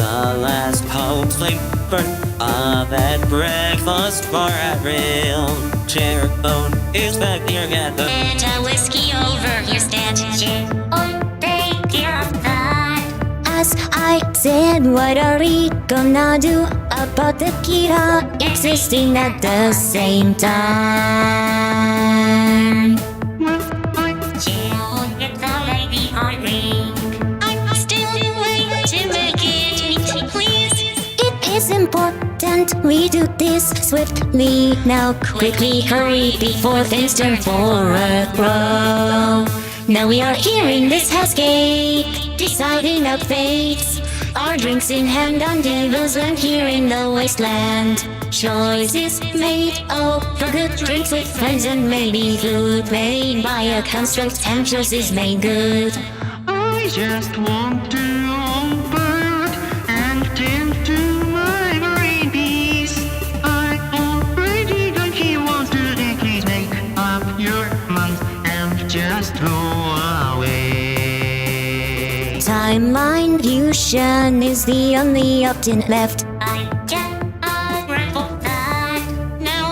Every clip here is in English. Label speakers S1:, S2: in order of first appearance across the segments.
S1: The last hope sleeper of at breakfast bar at real Chairphone is back here at the
S2: Get a whiskey over your statue. Oh, take care of that. As I said, what are we gonna do about the Kira existing at the same time? Chill, get the lady on ring. I'm still waiting to make it meet, please. It is important we do this swiftly. Now quickly hurry before things turn for a row. Now we are here in this hellscape, deciding our fates. Our drinks in hand on tables and here in the wasteland. Choices made, oh, for good drinks with friends and maybe food made by a construct and choices made good.
S3: I just want to open and tend to my brain piece. I already don't you want to please make up your mind and just go away.
S2: Timeline fusion is the only option left. I get grateful that now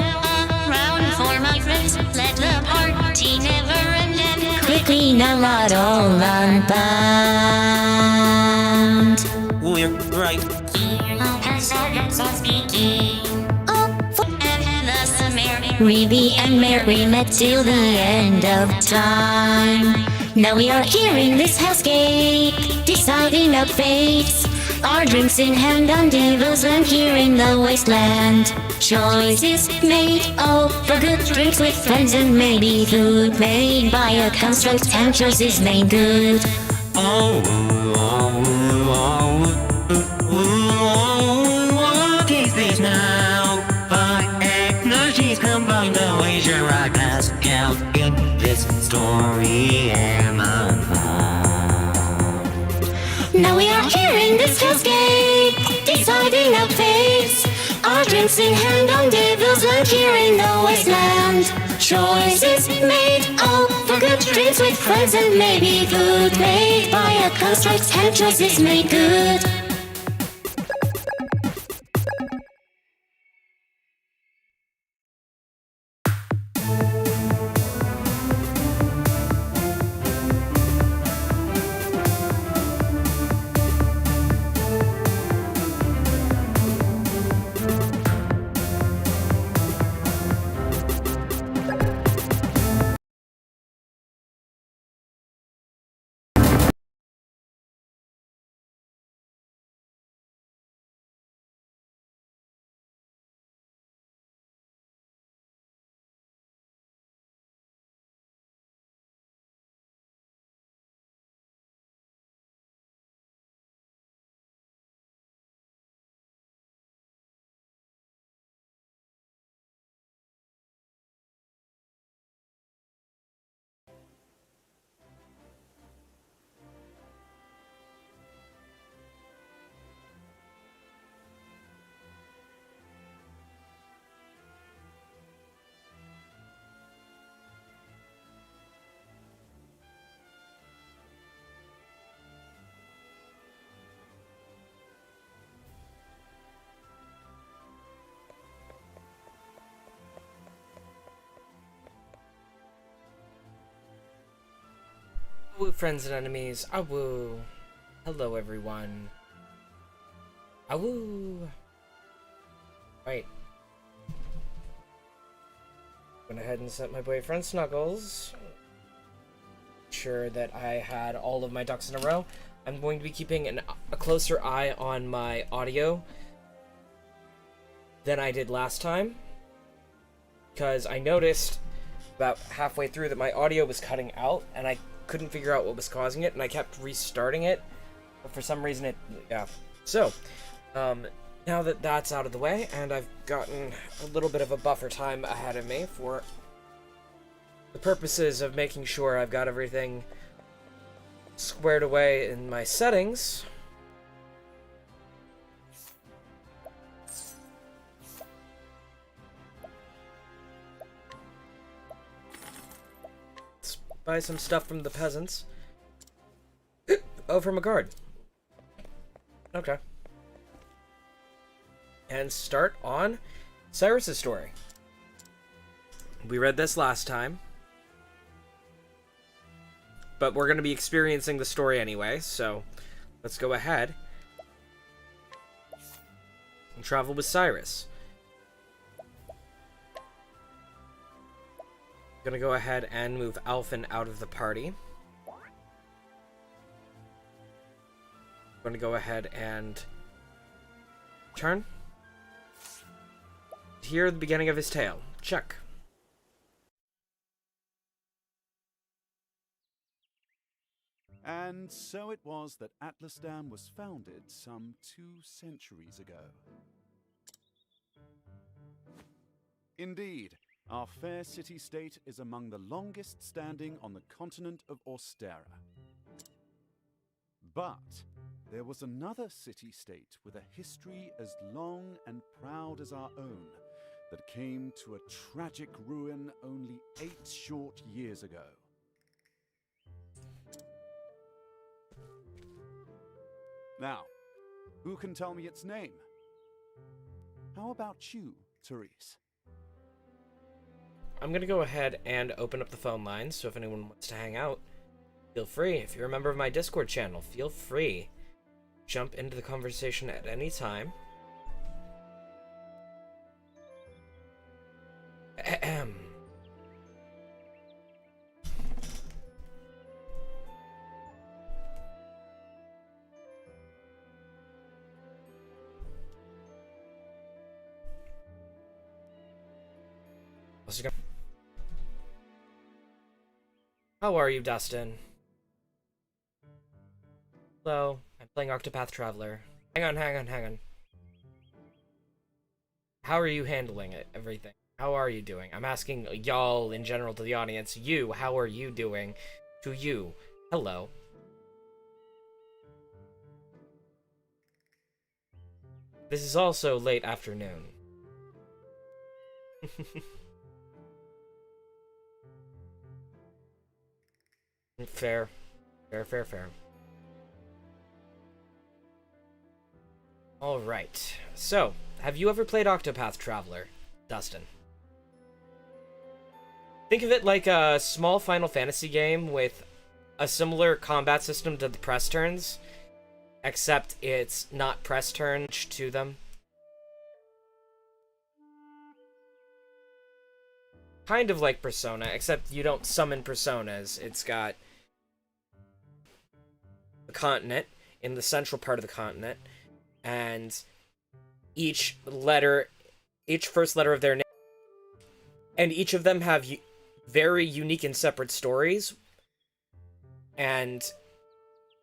S2: around for my friends. Let the party never end and quickly now not all unbound.
S1: We're right.
S2: Oh, and thus Ruby and Mary met till the end of time. Now we are here in this hellscape, deciding our fates. Our drinks in hand on tables and here in the wasteland. Choices made, oh, for good drinks with friends and maybe food made by a construct and choices made good.
S1: Oh, what is this now? By energies combined, the wager I cast out in this story am unfound.
S2: Now we are here in this hellscape, deciding our fates. Our drinks in hand on tables and here in the wasteland. Choices made, oh, for good drinks with friends and maybe food made by a construct and choices made good.
S4: Ahwooooooooooooo, friends and enemies. Ahwoo. Hello, everyone. Ahwoo. Right. Went ahead and sent my boyfriend Snuggles. Sure that I had all of my ducks in a row. I'm going to be keeping a closer eye on my audio than I did last time, because I noticed about halfway through that my audio was cutting out and I couldn't figure out what was causing it, and I kept restarting it, but for some reason so now that that's out of the way and I've gotten a little bit of a buffer time ahead of me for the purposes of making sure I've got everything squared away in my settings, let's buy some stuff from the peasants. Oh, from a guard. Okay. and start on Cyrus's story. We read this last time, but we're going to be experiencing the story anyway, so let's go ahead and travel with Cyrus. I'm going to go ahead and move Alphen out of the party. I'm going to go ahead and turn. Hear the beginning of his tale. Check.
S5: And so it was that Atlasdam was founded some 2 centuries ago. Indeed, our fair city-state is among the longest standing on the continent of Austera. But there was another city-state with a history as long and proud as our own that came to a tragic ruin only 8 short years ago. Now, who can tell me its name? How about you, Therese?
S4: I'm going to go ahead and open up the phone lines, so if anyone wants to hang out, feel free. If you're a member of my Discord channel, feel free. Jump into the conversation at any time. Ahem. How are you, Dustin? Hello, I'm playing Octopath Traveler. Hang on. How are you handling it, everything? How are you doing? I'm asking y'all in general to the audience. You, how are you doing? To you, hello. This is also late afternoon. Fair. Alright. So, have you ever played Octopath Traveler, Dustin? Think of it like a small Final Fantasy game with a similar combat system to the press turns, except it's not press turn to them. Kind of like Persona, except you don't summon personas. It's got a continent in the central part of the continent, and each first letter of their name, and each of them have very unique and separate stories, and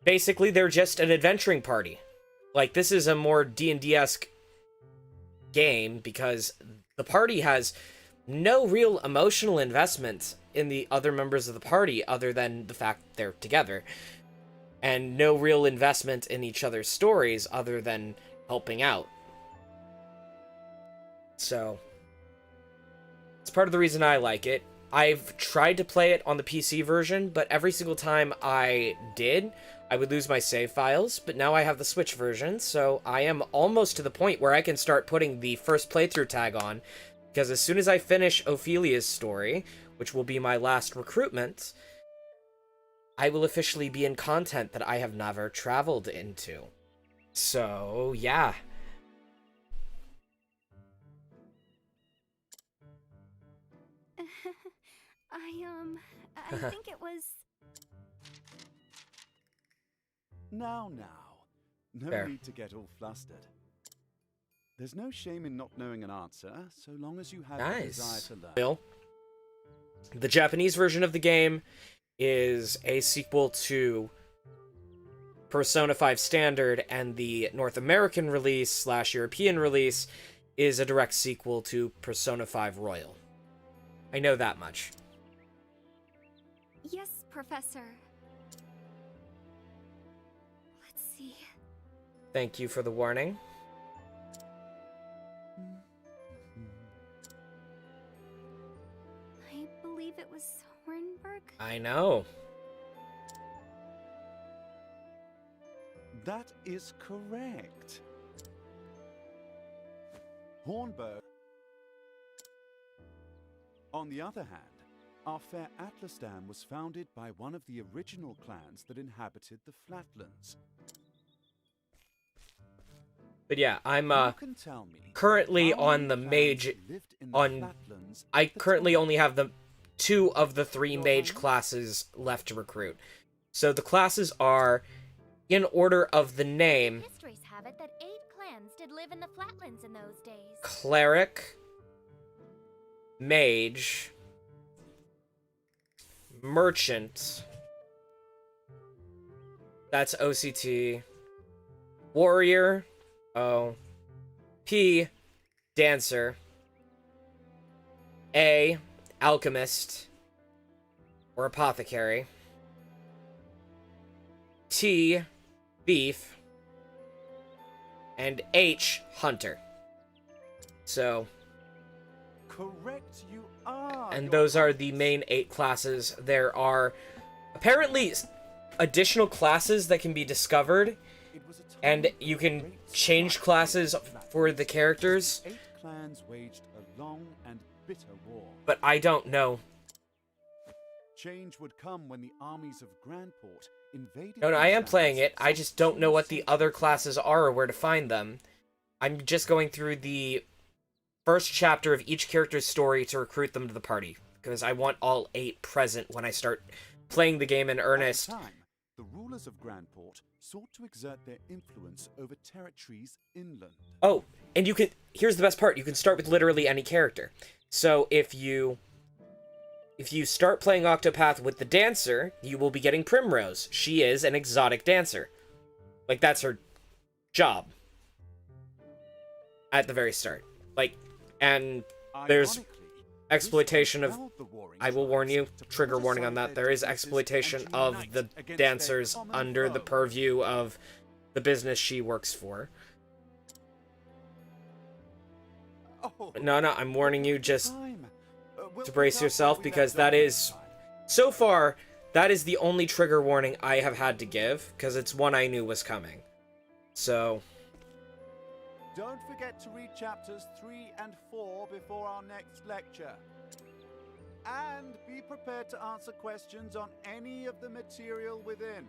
S4: basically they're just an adventuring party. Like, this is a more D&D-esque game because the party has no real emotional investment in the other members of the party other than the fact they're together, and no real investment in each other's stories other than helping out. So it's part of the reason I like it. I've tried to play it on the PC version, but every single time I did, I would lose my save files, but now I have the Switch version, so I am almost to the point where I can start putting the first playthrough tag on, because as soon as I finish Ophelia's story, which will be my last recruitment, I will officially be in content that I have never traveled into. So, yeah.
S2: I think it was...
S5: Now. No
S4: Fair.
S5: need to get all flustered. There's no shame in not knowing an answer, so long as you have the desire
S4: Nice.
S5: to learn.
S4: Bill, the Japanese version of the game is a sequel to Persona 5 Standard, and the North American release / European release is a direct sequel to Persona 5 Royal. I know that much.
S2: Yes, Professor. Let's see.
S4: Thank you for the warning.
S2: I believe it was Hornburg.
S4: I know.
S5: That is correct. Hornburg. On the other hand, our fair Atlastan was founded by one of the original clans that inhabited the Flatlands.
S4: But yeah, I'm
S5: You can tell me
S4: currently
S5: how
S4: on
S5: many
S4: the
S5: clans
S4: mage
S5: lived in the
S4: on
S5: Flatlands
S4: I
S5: at the
S4: currently
S5: time?
S4: only have the 2 of the 3 mage classes left to recruit. So the classes are in order of the name:
S2: Histories have it that 8 clans did live in the Flatlands in those days.
S4: cleric, mage, merchant, that's OCT, warrior, O, P, dancer, A, alchemist or apothecary, T, thief, and H, hunter. So,
S5: Correct, you are.
S4: and
S5: Your
S4: those are
S5: Highness.
S4: the main 8 classes. There are apparently additional classes that can be discovered,
S5: It was a time
S4: and
S5: of
S4: you can
S5: great
S4: change
S5: strife
S4: classes
S5: in the Flatlands.
S4: for the characters,
S5: 8 clans waged a long and bitter war.
S4: but I don't know.
S5: Change would come when the armies of Grandport invaded.
S4: No, I
S5: these
S4: am playing
S5: lands
S4: it. I
S5: some
S4: just don't know
S5: 2
S4: what the other
S5: centuries
S4: classes are or where to find them. I'm just going through the first chapter of each character's story to recruit them to the party, because I want all 8 present when I start playing the game in earnest.
S5: At the time, the rulers of Grandport sought to exert their influence over territories inland.
S4: Oh, and you can, here's the best part, you can start with literally any character. So if you start playing Octopath with the dancer, you will be getting Primrose. She is an exotic dancer. Like, that's her job at the very start. Like, and there's
S5: Ironically,
S4: exploitation
S5: this
S4: of,
S5: compelled the warring
S4: I will warn you,
S5: tribes to put
S4: trigger warning on
S5: aside
S4: that,
S5: their
S4: there is
S5: differences
S4: exploitation
S5: and
S4: of
S5: unite
S4: the
S5: against their
S4: dancers
S5: common
S4: under the
S5: foe.
S4: purview of the business she works for.
S5: Oh,
S4: No, I'm warning you just
S5: time.
S4: to brace yourself, because that is,
S5: Time.
S4: so far, that is the only trigger warning I have had to give, because it's one I knew was coming. So,
S5: Don't forget to read chapters 3 and 4 before our next lecture. And be prepared to answer questions on any of the material within.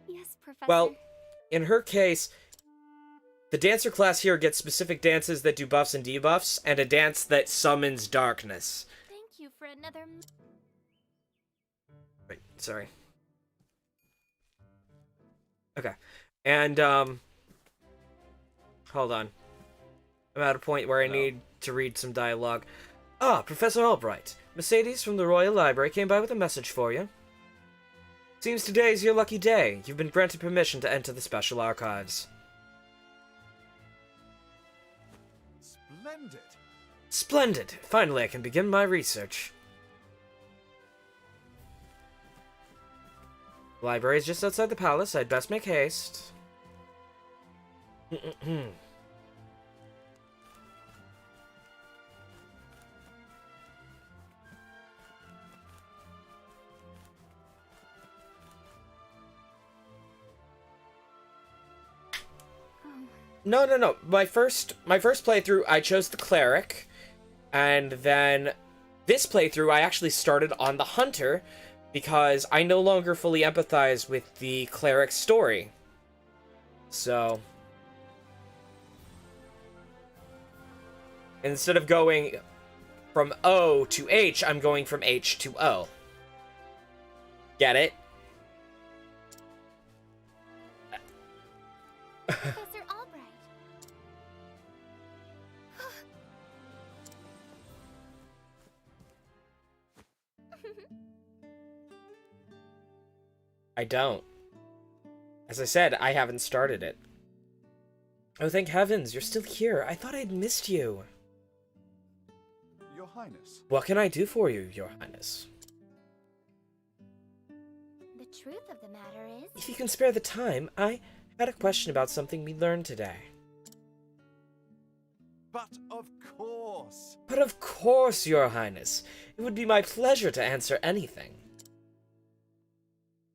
S2: Yes, Professor.
S4: well, in her case, the dancer class here gets specific dances that do buffs and debuffs, and a dance that summons darkness.
S2: Thank you for another.
S4: Wait, sorry. Okay. And, hold on. I'm at a point where I need to read some dialogue. Ah, Professor Albright. Mercedes from the Royal Library came by with a message for you. Seems today's your lucky day. You've been granted permission to enter the Special Archives.
S5: Splendid.
S4: Splendid. Finally, I can begin my research. The library is just outside the palace. I'd best make haste. No. My first playthrough, I chose the cleric, and then this playthrough, I actually started on the hunter because I no longer fully empathize with the cleric story. So, instead of going from O to H, I'm going from H to O. Get it?
S2: Professor Albright.
S4: I don't. As I said, I haven't started it. Oh, thank heavens, you're still here. I thought I'd missed you.
S5: Your Highness.
S4: What can I do for you, Your Highness?
S2: The truth of the matter is,
S4: If you can spare the time, I had a question about something we learned today.
S5: But of course.
S4: But of course, Your Highness. It would be my pleasure to answer anything.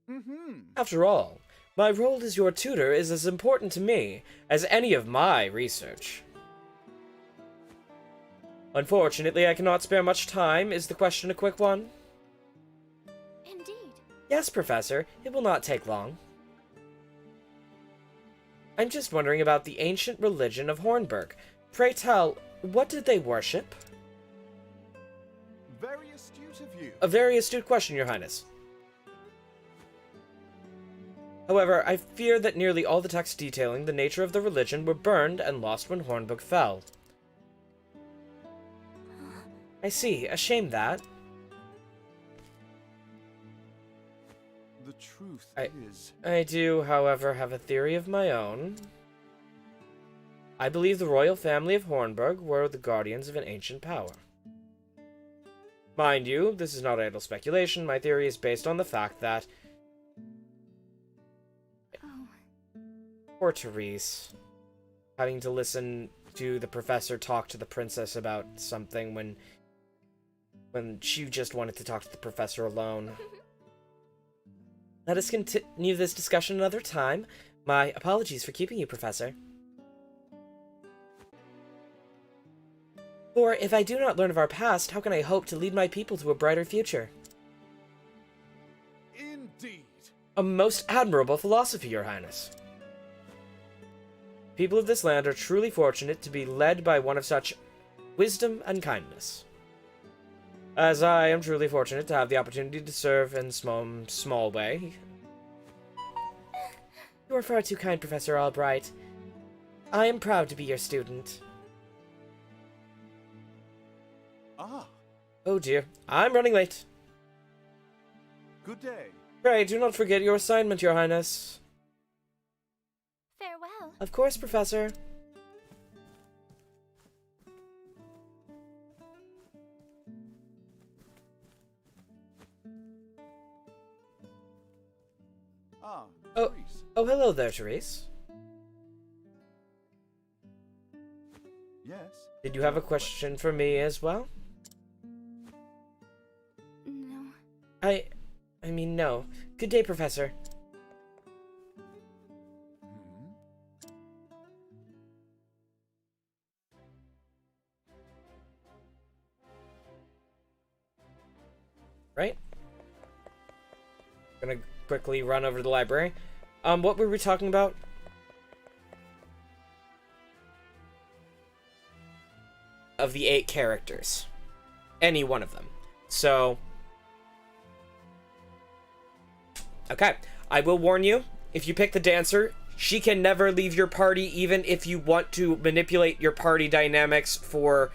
S5: Mm-hmm.
S4: After all, My role as your tutor is as important to me as any of my research. Unfortunately, I cannot spare much time. Is the question a quick one?
S2: Indeed.
S4: Yes, Professor. It will not take long. I'm just wondering about the ancient religion of Hornburg. Pray tell, what did they worship?
S5: Very astute of you.
S4: A very astute question, Your Highness. However, I fear that nearly all the texts detailing the nature of the religion were burned and lost when Hornburg fell. I see. A shame that.
S5: The truth is...
S4: I do, however, have a theory of my own. I believe the royal family of Hornburg were the guardians of an ancient power. Mind you, this is not idle speculation. My theory is based on the fact that...
S2: Oh.
S4: Poor Therese. Having to listen to the professor talk to the princess about something when she just wanted to talk to the professor alone. Let us continue this discussion another time. My apologies for keeping you, Professor. For if I do not learn of our past, how can I hope to lead my people to a brighter future?
S5: Indeed.
S4: A most admirable philosophy, Your Highness. People of this land are truly fortunate to be led by one of such wisdom and kindness. As I am truly fortunate to have the opportunity to serve in small way. You are far too kind, Professor Albright. I am proud to be your student.
S5: Ah,
S4: Oh dear, I'm running late.
S5: good day.
S4: Pray, do not forget your assignment, Your Highness.
S2: Farewell.
S4: Of course, Professor.
S5: Ah,
S4: Oh.
S5: Therese.
S4: Oh, hello there, Therese.
S5: Yes.
S4: Did you have a question for me as well?
S2: No.
S4: I mean, no. Good day, Professor.
S5: Hmm?
S4: Right? Gonna quickly run over to the library. What were we talking about? Of the 8 characters. Any one of them. So... Okay. I will warn you, if you pick the dancer, she can never leave your party, even if you want to manipulate your party dynamics for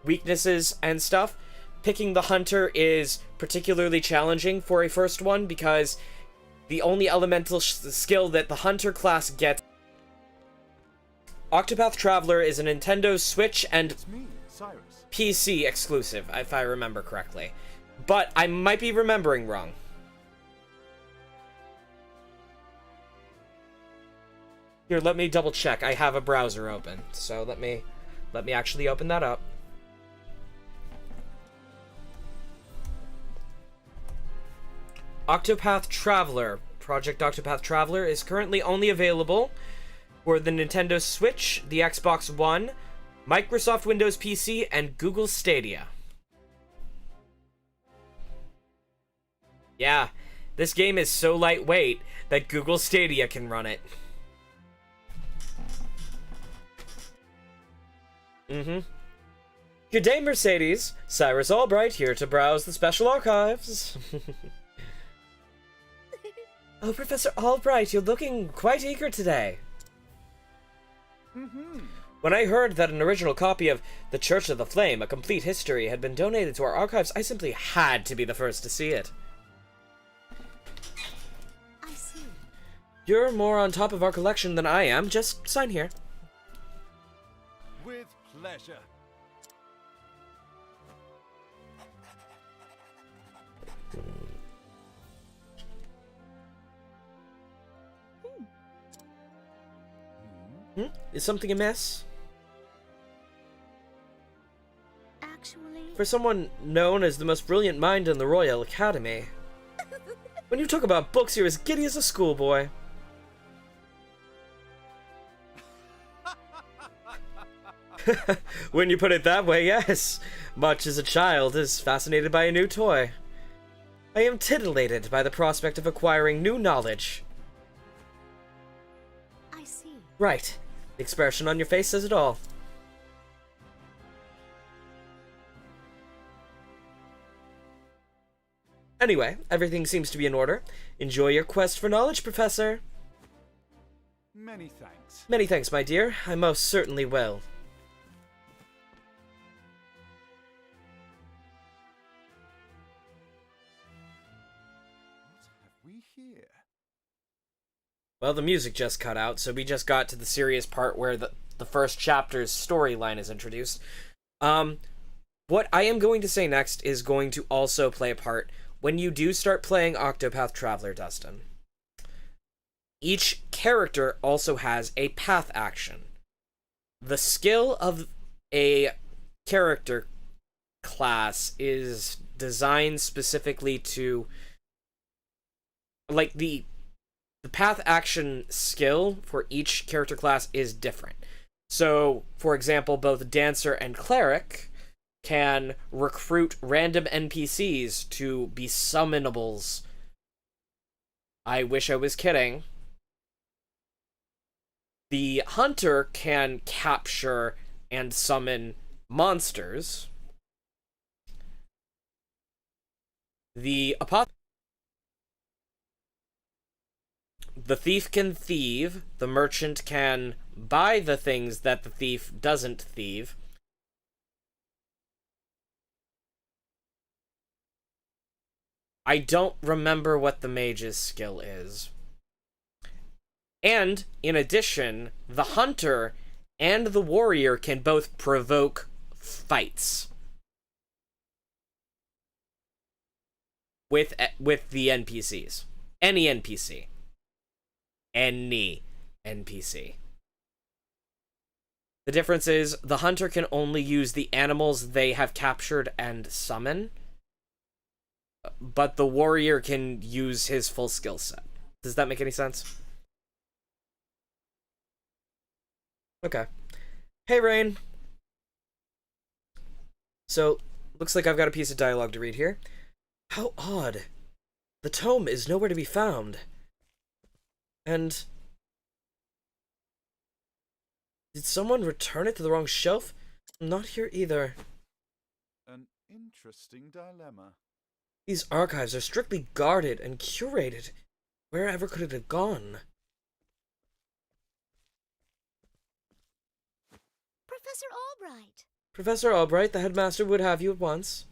S4: weaknesses and stuff. Picking the hunter is particularly challenging for a first one, because the only elemental skill that the hunter class gets... Octopath Traveler is a Nintendo Switch and
S5: It's me, Cyrus.
S4: PC exclusive, if I remember correctly. But I might be remembering wrong. Here, let me double check. I have a browser open, so let me actually open that up. Octopath Traveler. Project Octopath Traveler is currently only available for the Nintendo Switch, the Xbox One, Microsoft Windows PC, and Google Stadia. Yeah, this game is so lightweight that Google Stadia can run it. Good day, Mercedes. Cyrus Albright here to browse the special archives. Oh, Professor Albright, you're looking quite eager today. When I heard that an original copy of The Church of the Flame, A Complete History, had been donated to our archives, I simply had to be the first to see it.
S2: I see.
S4: You're more on top of our collection than I am. Just sign here.
S5: With pleasure.
S4: Is something amiss?
S2: Actually,
S4: For someone known as the most brilliant mind in the Royal Academy. When you talk about books, you're as giddy as a schoolboy. When you put it that way, yes. Much as a child is fascinated by a new toy. I am titillated by the prospect of acquiring new knowledge.
S2: I see.
S4: Right. The expression on your face says it all. Anyway, everything seems to be in order. Enjoy your quest for knowledge, Professor.
S5: Many thanks.
S4: Many thanks, my dear. I most certainly will.
S5: What have we here?
S4: Well, the music just cut out, so we just got to the serious part where the first chapter's storyline is introduced. What I am going to say next is going to also play a part when you do start playing Octopath Traveler, Dustin. Each character also has a path action. The skill of a character class is designed specifically to... Like, the path action skill for each character class is different. So, for example, both Dancer and Cleric can recruit random NPCs to be summonables. I wish I was kidding. The Hunter can capture and summon monsters. The Thief can thieve. The Merchant can buy the things that the thief doesn't thieve. I don't remember what the Mage's skill is. And, in addition, the Hunter and the Warrior can both provoke fights with the NPCs. Any NPC. Any NPC. The difference is, the Hunter can only use the animals they have captured and summon, but the Warrior can use his full skill set. Does that make any sense? Okay. Hey, Rain. So, looks like I've got a piece of dialogue to read here. How odd. The tome is nowhere to be found. And... did someone return it to the wrong shelf? Not here either.
S5: An interesting dilemma.
S4: These archives are strictly guarded and curated. Wherever could it have gone?
S2: Professor Albright.
S4: Professor Albright, the headmaster would have you at once.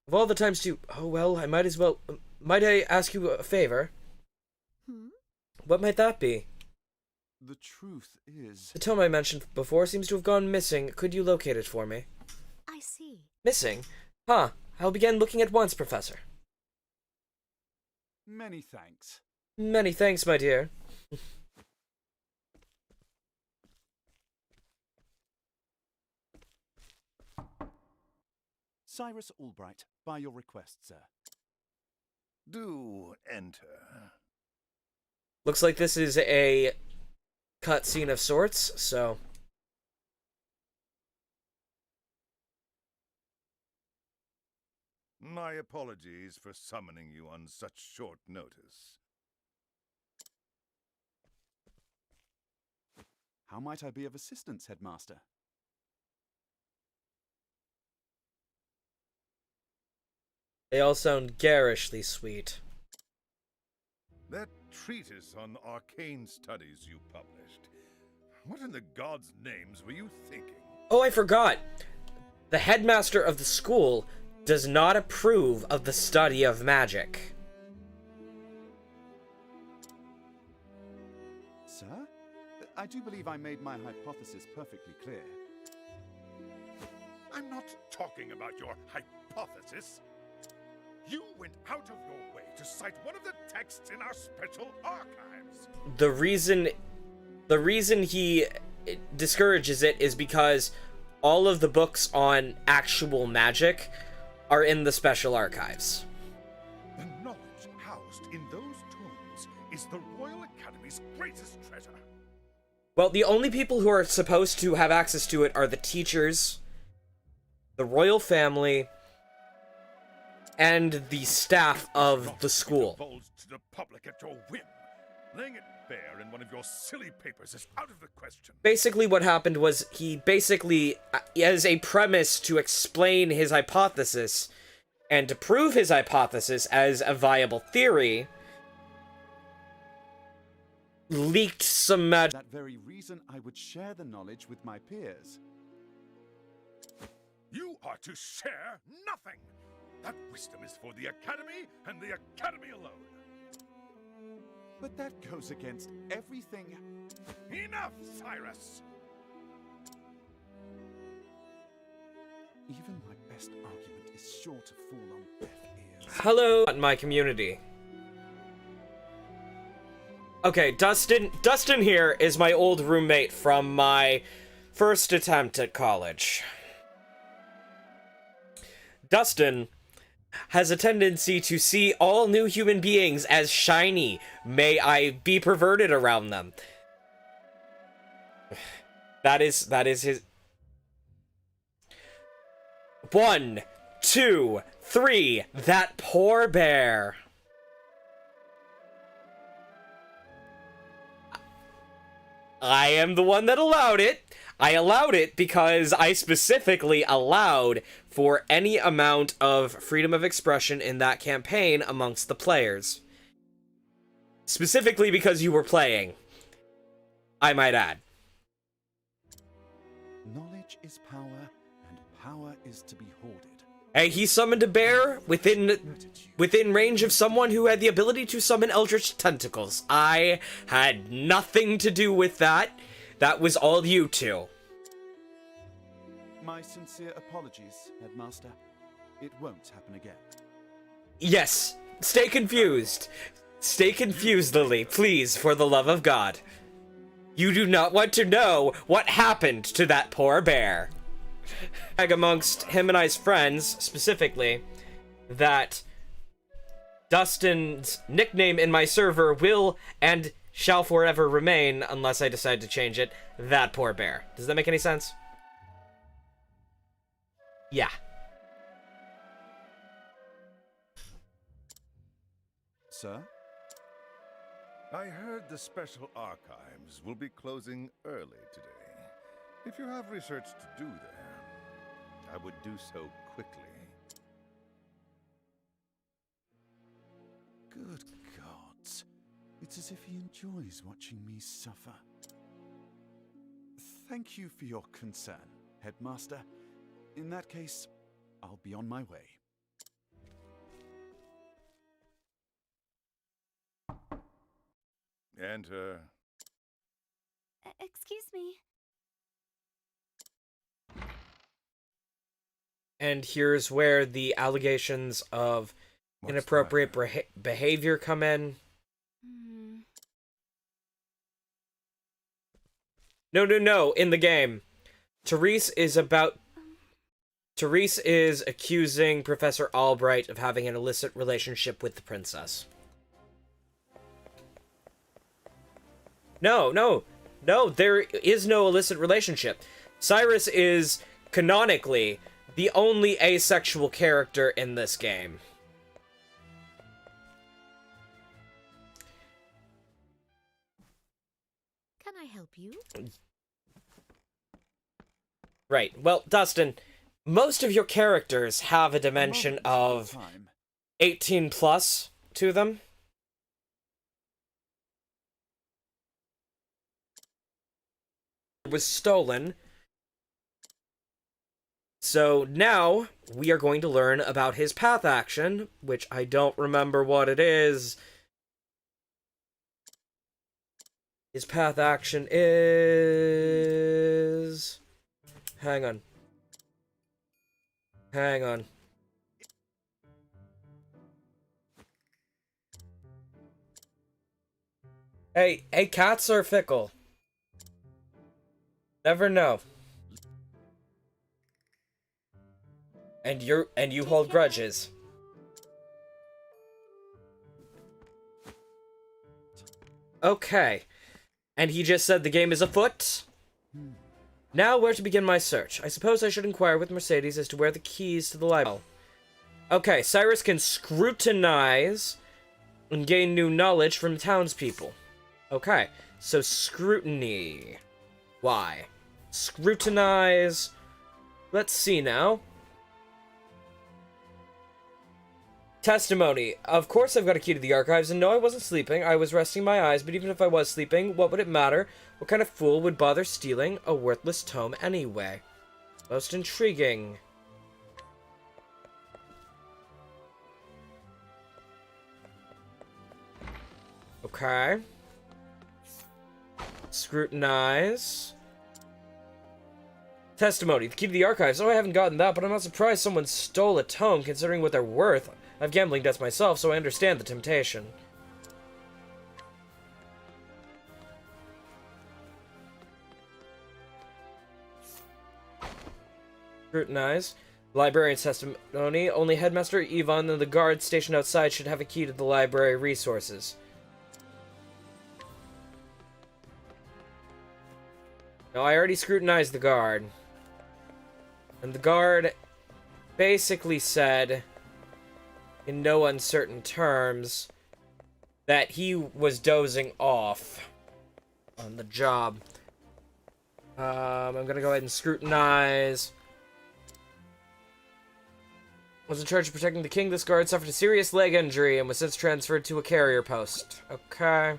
S4: Of all the times to... oh, well, I might as well... might I ask you a favor? What might that be?
S5: The truth is...
S4: the tome I mentioned before seems to have gone missing. Could you locate it for me?
S2: I see.
S4: Missing? Huh. I'll begin looking at once, Professor.
S5: Many thanks.
S4: Many thanks, my dear.
S5: Cyrus Albright, by your request, sir.
S6: Do enter.
S4: Looks like this is a cutscene of sorts, so...
S6: My apologies for summoning you on such short notice.
S5: How might I be of assistance, Headmaster?
S4: they all sound garishly sweet.
S6: That treatise on arcane studies you published. What in the gods' names were you thinking?
S4: Oh, I forgot! The headmaster of the school does not approve of the study of magic.
S5: Sir? I do believe I made my hypothesis perfectly clear.
S6: I'm not talking about your hypothesis. You went out of your way to cite one of the texts in our special archives.
S4: The reason he discourages it is because all of the books on actual magic are in the special archives.
S6: The knowledge housed in those tomes is the Royal Academy's greatest treasure.
S4: Well, the only people who are supposed to have access to it are the teachers, the royal family, and the staff of the school.
S6: Divulged to the public at your whim. Laying it bare in one of your silly papers is out of the question.
S4: Basically, what happened was he basically, as a premise to explain his hypothesis and to prove his hypothesis as a viable theory, leaked some magic.
S5: That very reason I would share the knowledge with my peers.
S6: You are to share nothing. That wisdom is for the Academy and the Academy alone.
S5: But that goes against everything.
S6: Enough, Cyrus!
S5: Even my best argument is sure to fall on deaf ears.
S4: Hello, my community. Okay, Dustin here is my old roommate from my first attempt at college. Dustin has a tendency to see all new human beings as shiny. May I be perverted around them. That is his... 1, 2, 3. That poor bear. I am the one that allowed it. I allowed it because I specifically allowed for any amount of freedom of expression in that campaign amongst the players. Specifically because you were playing, I might add.
S5: Knowledge is power, and power is to be hoarded.
S4: Hey, he summoned a bear within range of someone who had the ability to summon eldritch tentacles. I had nothing to do with that. That was all you two.
S5: My sincere apologies, Headmaster. It won't happen again.
S4: Yes, stay confused. Stay confused, Lily, please, for the love of God. You do not want to know what happened to that poor bear. Amongst him and I's friends, specifically, that Dustin's nickname in my server will and shall forever remain, unless I decide to change it, that poor bear. Does that make any sense? Yeah.
S5: Sir?
S6: I heard the Special Archives will be closing early today. If you have research to do there, I would do so quickly.
S5: Good gods. It's as if he enjoys watching me suffer. Thank you for your concern, Headmaster. In that case, I'll be on my way.
S6: Enter.
S2: Excuse me.
S4: And here's where the allegations of inappropriate behavior come in. No, in the game. Therese is accusing Professor Albright of having an illicit relationship with the princess. No, there is no illicit relationship. Cyrus is, canonically, the only asexual character in this game.
S2: Can I help you?
S4: Right. Well, Dustin, most of your characters have a dimension of 18 plus to them. It was stolen. So now we are going to learn about his path action, which I don't remember what it is. His path action is... Hang on. Hey, cats are fickle. Never know. And you hold grudges. Okay. And he just said the game is afoot? Now, where to begin my search? I suppose I should inquire with Mercedes as to where the keys to the library. Okay, Cyrus can scrutinize and gain new knowledge from townspeople. Okay, so scrutiny. Why? Scrutinize. Let's see now. Testimony. Of course I've got a key to the archives, and no, I wasn't sleeping. I was resting my eyes, but even if I was sleeping, what would it matter? What kind of fool would bother stealing a worthless tome anyway? Most intriguing. Okay. Scrutinize. Testimony. The key to the archives. Oh, I haven't gotten that, but I'm not surprised someone stole a tome, considering what they're worth. I've gambling debts myself, so I understand the temptation. Scrutinize. Librarian's testimony. Only Headmaster Yvonne and the guards stationed outside should have a key to the library resources. No, I already scrutinized the guard. And the guard basically said, in no uncertain terms, that he was dozing off on the job. I'm gonna go ahead and scrutinize. Was in charge of protecting the king. This guard suffered a serious leg injury and was since transferred to a carrier post. Okay.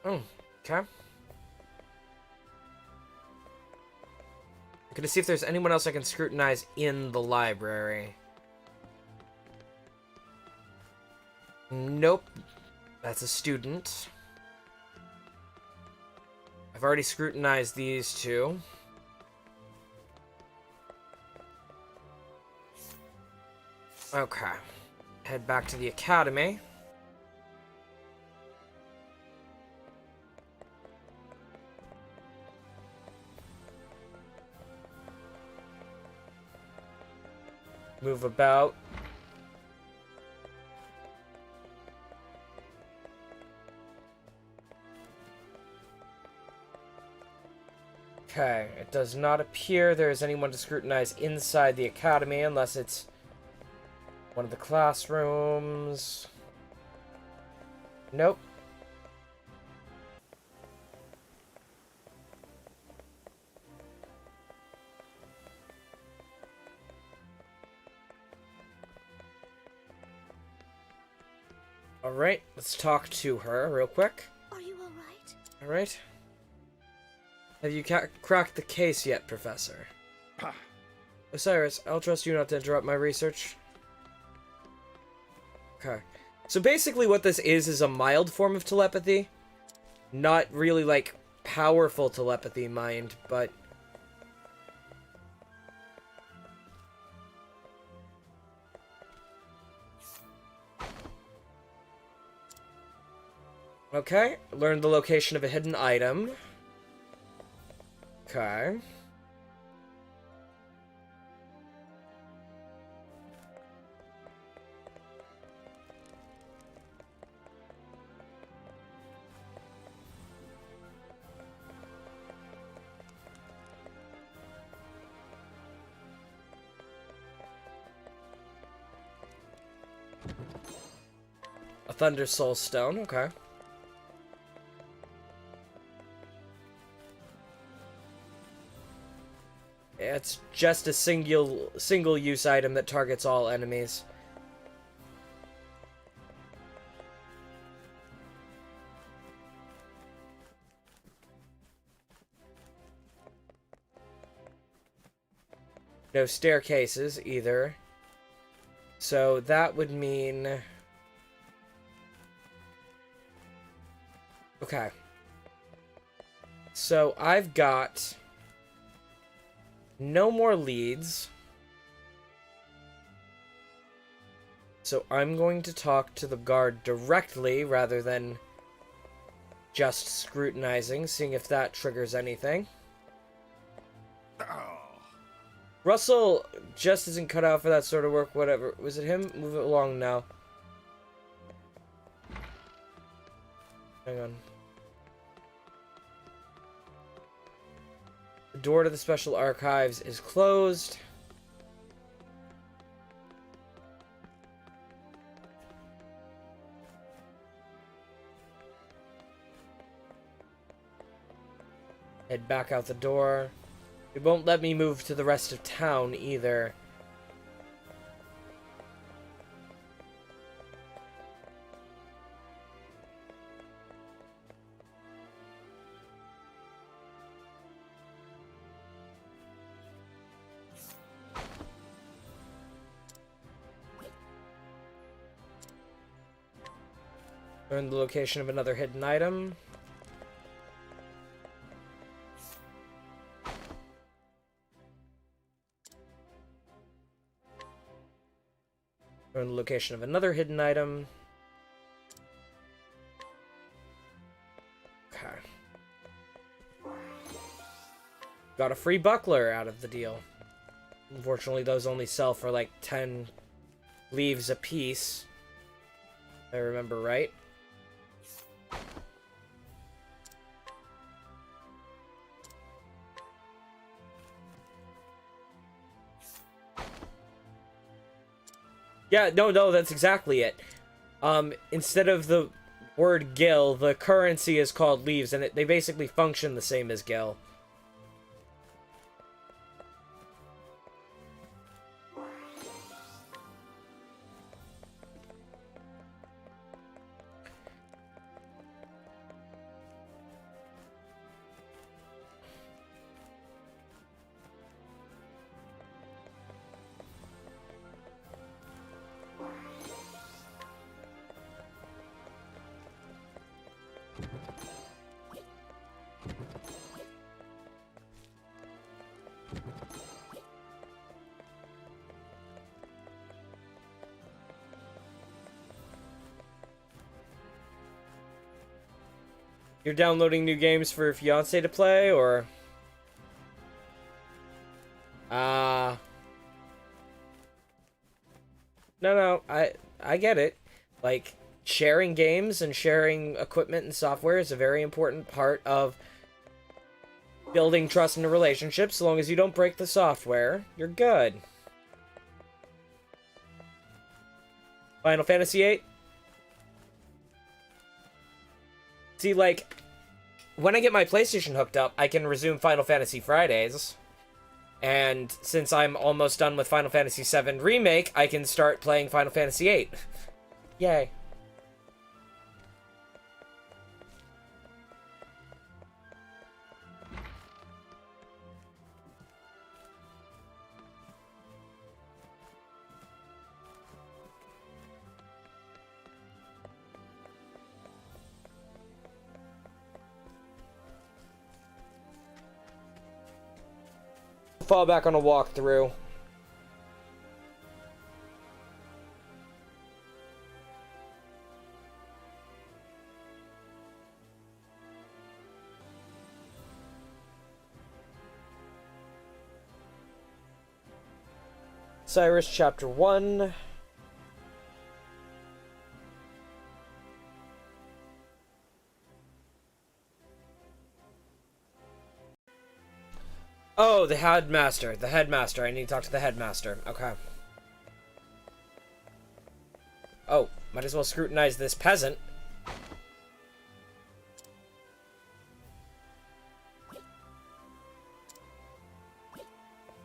S4: Oh, okay. I'm gonna see if there's anyone else I can scrutinize in the library. Nope. That's a student. I've already scrutinized these two. Okay. Head back to the academy. Move about. Okay, it does not appear there is anyone to scrutinize inside the academy unless it's one of the classrooms. Nope. Alright, let's talk to her real quick.
S2: Are you alright?
S4: Alright. Have you cracked the case yet, Professor? Osiris, I'll trust you not to interrupt my research. Okay. So basically what this is a mild form of telepathy. Not really, like, powerful telepathy, mind, but... Okay, learned the location of a hidden item. Okay. A Thunder Soul Stone, okay. It's just a single-use item that targets all enemies. No staircases either. So that would mean... Okay. So I've got... no more leads. So I'm going to talk to the guard directly rather than just scrutinizing, seeing if that triggers anything.
S6: Oh,
S4: Russell just isn't cut out for that sort of work, whatever. Was it him? Move it along now. Hang on. The door to the special archives is closed. Head back out the door. It won't let me move to the rest of town either. Learn the location of another hidden item. Learn the location of another hidden item. Okay. Got a free buckler out of the deal. Unfortunately, those only sell for like 10 leaves a piece. If I remember right. Yeah, no, that's exactly it. Instead of the word gil, the currency is called leaves, and they basically function the same as gil. You're downloading new games for your fiance to play, or? No, I get it. Like, sharing games and sharing equipment and software is a very important part of building trust in a relationship. So long as you don't break the software, you're good. Final Fantasy VIII? See, like, when I get my PlayStation hooked up, I can resume Final Fantasy Fridays. And since I'm almost done with Final Fantasy VII Remake, I can start playing Final Fantasy VIII. Yay. Fall back on a walkthrough. Cyrus Chapter 1. Oh, the headmaster. The headmaster. I need to talk to the headmaster. Okay. Oh, might as well scrutinize this peasant.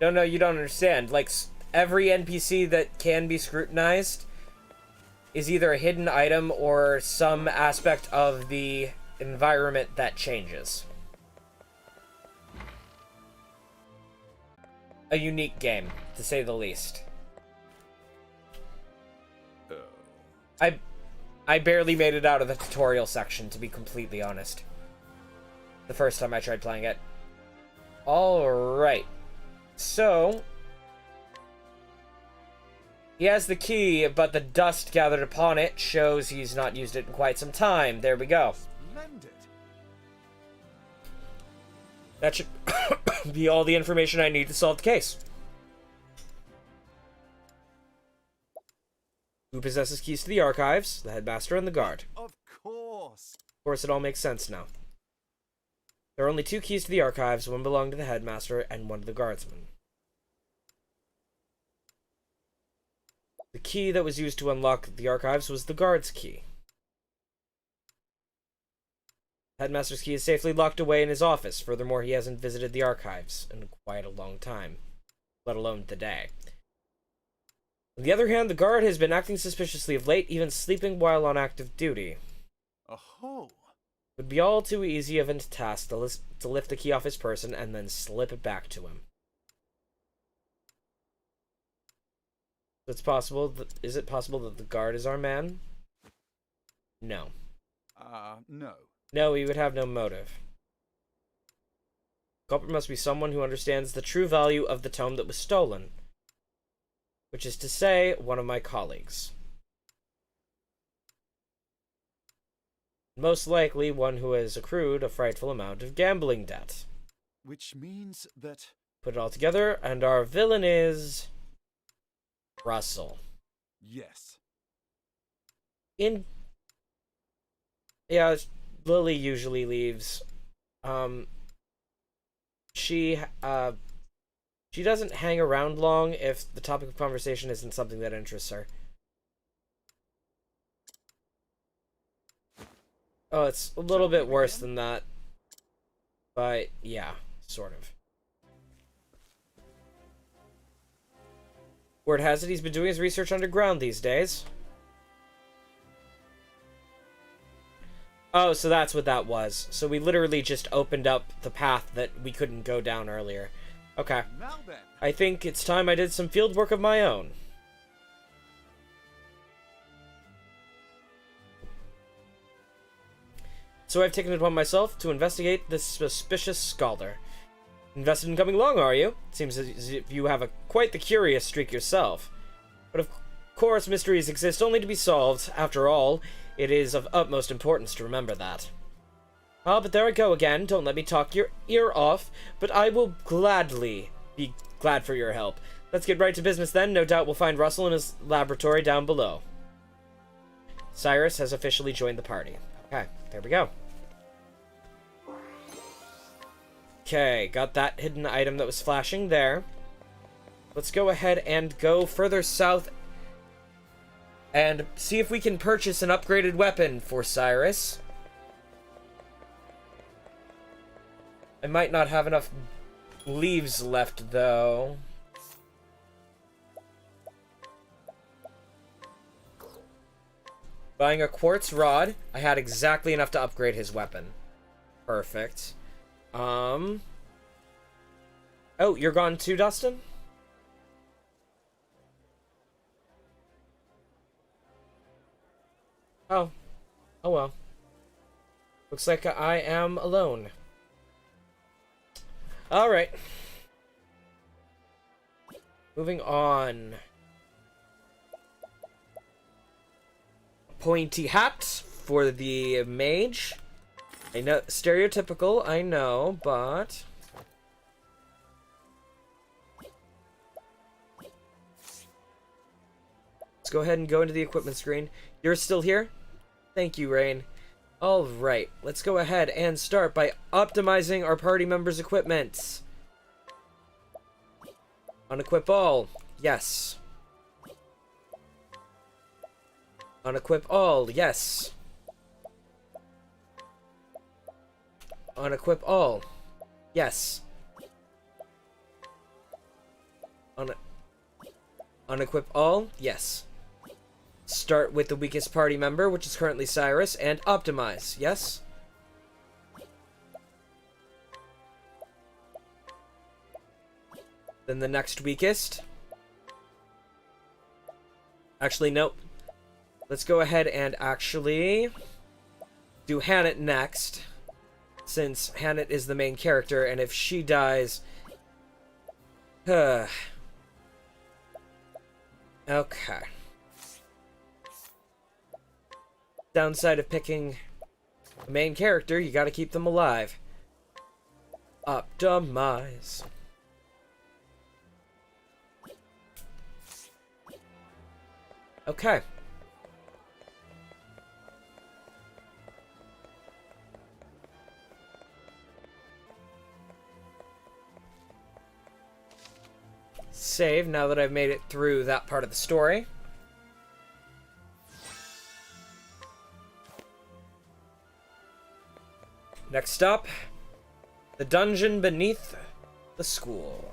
S4: No, you don't understand. Like, every NPC that can be scrutinized is either a hidden item or some aspect of the environment that changes. A unique game, to say the least. I barely made it out of the tutorial section, to be completely honest. The first time I tried playing it. Alright. So, he has the key, but the dust gathered upon it shows he's not used it in quite some time. There we go.
S5: Splendid.
S4: That should be all the information I need to solve the case. Who possesses keys to the archives? The headmaster and the guard.
S5: Of course.
S4: Of course, it all makes sense now. There are only 2 keys to the archives, one belonging to the headmaster and one to the guardsman. The key that was used to unlock the archives was the guard's key. Headmaster's key is safely locked away in his office. Furthermore, he hasn't visited the archives in quite a long time, let alone today. On the other hand, the guard has been acting suspiciously of late, even sleeping while on active duty.
S5: Oh.
S4: It would be all too easy of a task to lift the key off his person and then slip it back to him. It's possible. Is it possible that the guard is our man? No.
S5: No.
S4: No, he would have no motive. Culprit must be someone who understands the true value of the tome that was stolen. Which is to say, one of my colleagues. Most likely, one who has accrued a frightful amount of gambling debt.
S5: Which means that...
S4: Put it all together, and our villain is... Russell.
S5: Yes.
S4: Yeah, Lily usually leaves. She doesn't hang around long if the topic of conversation isn't something that interests her. Oh, it's a little bit worse than that. But, yeah, sort of. Word has it he's been doing his research underground these days. Oh, so that's what that was. So we literally just opened up the path that we couldn't go down earlier. Okay.
S5: Now then.
S4: I think it's time I did some field work of my own. So I've taken it upon myself to investigate this suspicious scholar. Invested in coming along, are you? Seems as if you have quite the curious streak yourself. But of course, mysteries exist only to be solved. After all, it is of utmost importance to remember that. Ah, but there I go again. Don't let me talk your ear off, but I will gladly be glad for your help. Let's get right to business then. No doubt we'll find Russell in his laboratory down below. Cyrus has officially joined the party. Okay, there we go. Okay, got that hidden item that was flashing there. Let's go ahead and go further south and see if we can purchase an upgraded weapon for Cyrus. I might not have enough leaves left, though. Buying a quartz rod. I had exactly enough to upgrade his weapon. Perfect. Oh, you're gone too, Dustin? Oh. Oh well. Looks like I am alone. Alright. Moving on. Pointy hat for the mage. I know, stereotypical, I know, but... Let's go ahead and go into the equipment screen. You're still here? Thank you, Rain. Alright, let's go ahead and start by optimizing our party members' equipment. Unequip all. Yes. Unequip all. Yes. Unequip all. Yes. Unequip all. Yes. Start with the weakest party member, which is currently Cyrus, and optimize. Yes. Then the next weakest. Actually, nope. Let's go ahead and actually do Hannah next, since Hannah is the main character, and if she dies... Okay. Downside of picking the main character, you gotta keep them alive. Optimize. Okay. save now that I've made it through that part of the story. Next up, the dungeon beneath the school.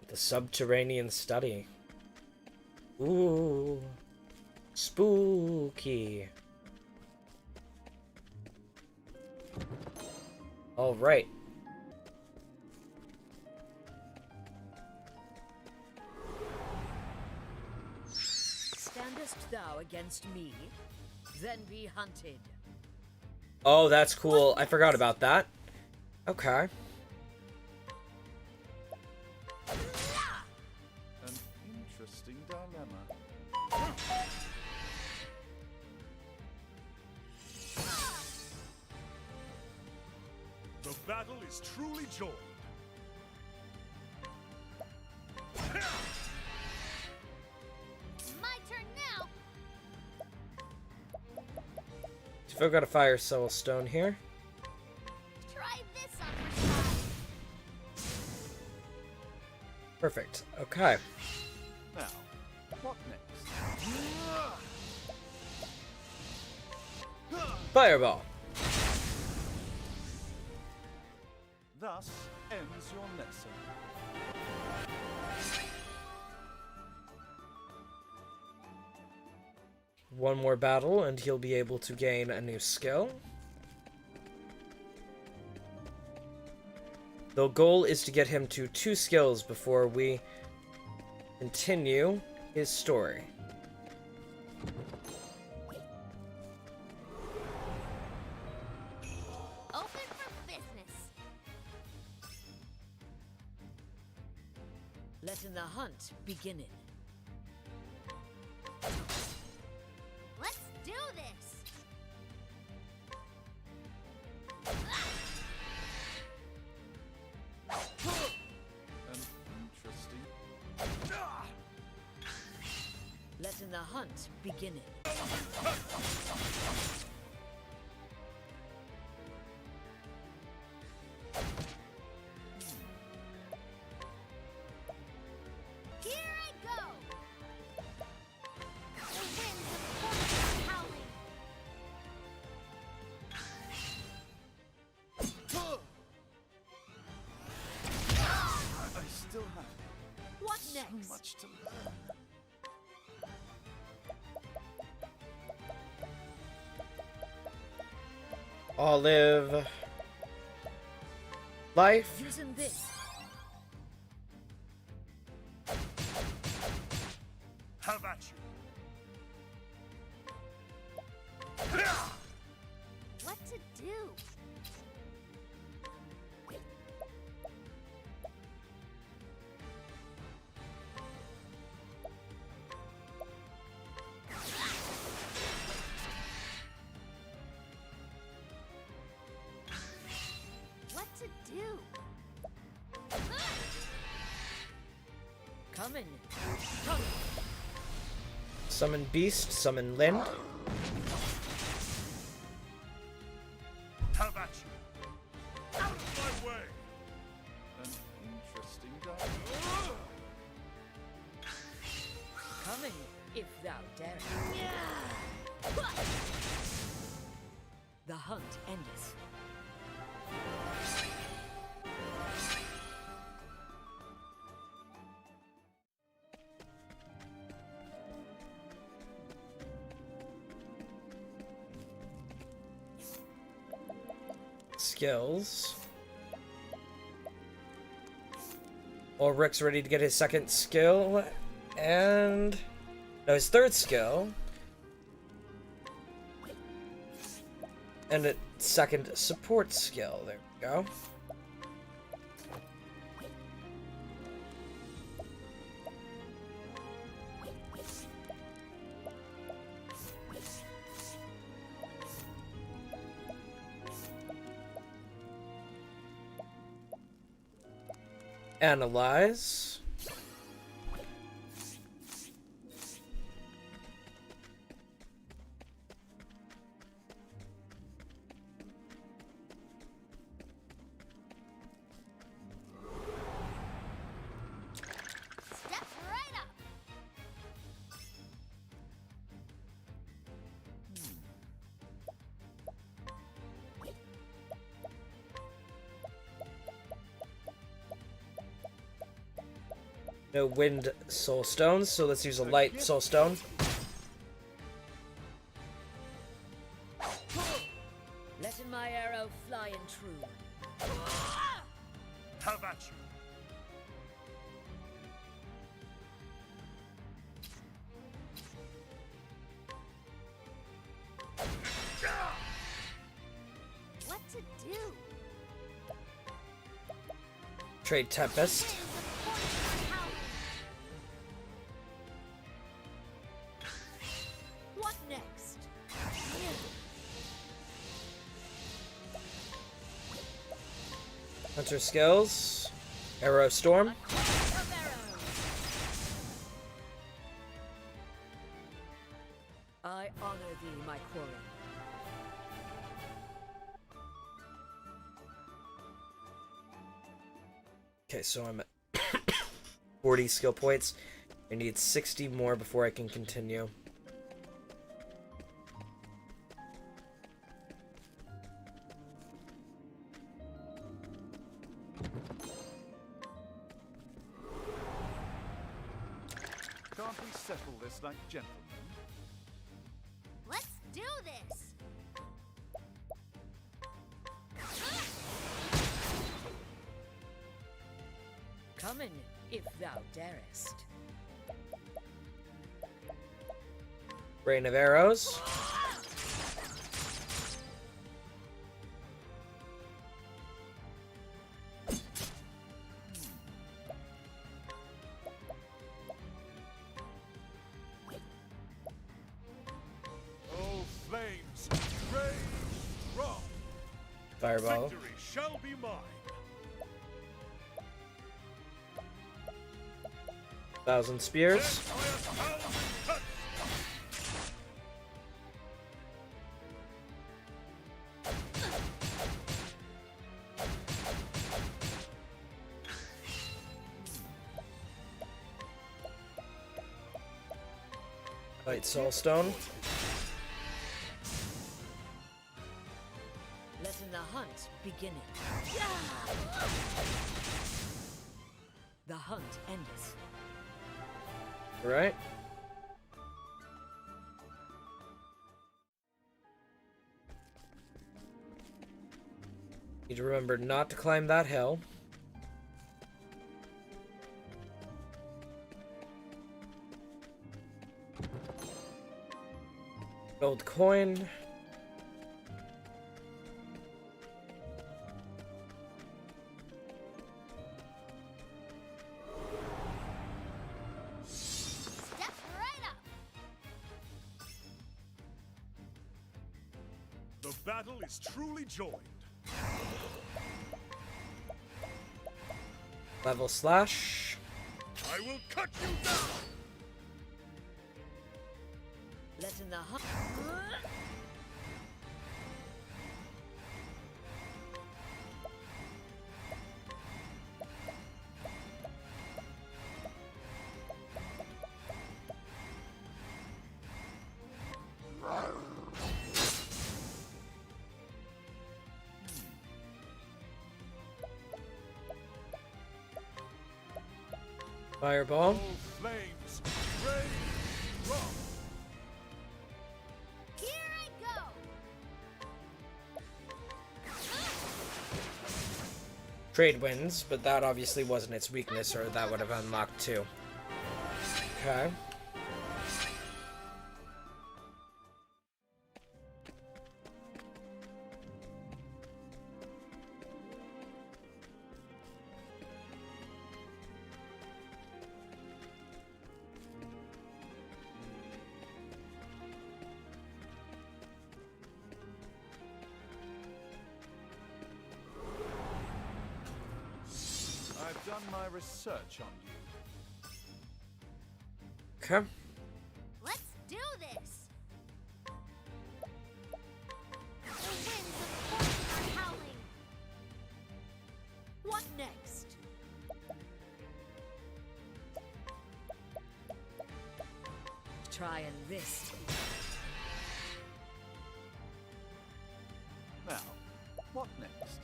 S4: The subterranean study. Ooh, spooky. All right.
S7: Standest thou against me? Then be hunted.
S4: Oh, that's cool. I forgot about that. Okay.
S5: An interesting dilemma.
S8: The battle is truly joined.
S2: My turn now.
S4: So I've got a fire soul stone here.
S2: Try this on your side.
S4: Perfect. Okay.
S5: Now, what next?
S4: Fireball.
S5: Thus ends your lesson.
S4: One more battle and he'll be able to gain a new skill. The goal is to get him to 2 skills before we continue his story.
S2: Open for business.
S7: Letting the hunt begin.
S2: Let's do this.
S5: An interesting.
S7: Letting the hunt begin.
S2: Here I go. The winds of fortune are howling.
S5: I still have
S7: What
S5: so
S7: next?
S5: much to learn.
S4: Olive. Life.
S7: Using this.
S8: How about you?
S2: What to do? What to do?
S7: Coming. Coming.
S4: Summon beast, summon Lind.
S8: How about you? Out of my way!
S5: An interesting dilemma.
S7: Coming, if thou dare. The hunt endeth.
S4: Skills. Ulrich's ready to get his second skill, and no, his third skill, and a second support skill. There we go. Analyze. No wind soul stones, so let's use a light soul stone.
S7: Letting my arrow fly and true.
S8: Have at you.
S2: What to do?
S4: Trade Tempest.
S7: What next?
S4: Hunter skills. Arrow Storm.
S7: Of arrows. I honor thee, my quarry.
S4: Okay, so I'm at 40 skill points. I need 60 more before I can continue.
S5: Can't we settle this like gentlemen?
S2: Let's do this.
S7: Come in, if thou darest.
S4: Rain of Arrows.
S8: Oh, flames, rage strong.
S4: Fireball.
S8: Victory shall be mine.
S4: Thousand Spears.
S8: Entire town cut.
S4: Light Soulstone.
S7: Letting the hunt begin it. The hunt endeth.
S4: Right. Need to remember not to climb that hill. Gold coin.
S2: Step right up.
S8: The battle is truly joined.
S4: Level slash.
S8: I will cut you down.
S7: Letting the hunt.
S4: Fireball.
S8: Oh, flames, rage strong.
S2: Here I go.
S4: Trade wins, but that obviously wasn't its weakness, or that would have unlocked too. Okay.
S5: I've done my research on you.
S4: Okay.
S2: Let's do this. The winds of fortune are howling.
S7: What next? Try and this.
S5: Now, what next?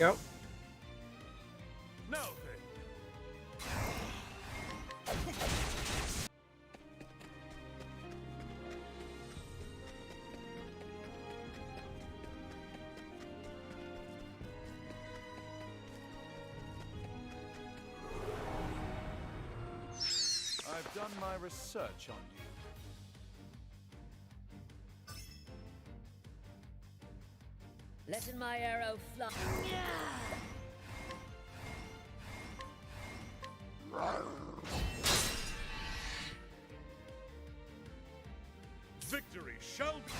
S4: Go.
S8: Now then.
S5: I've done my research on you.
S7: Letting my arrow fly.
S8: Victory shall be.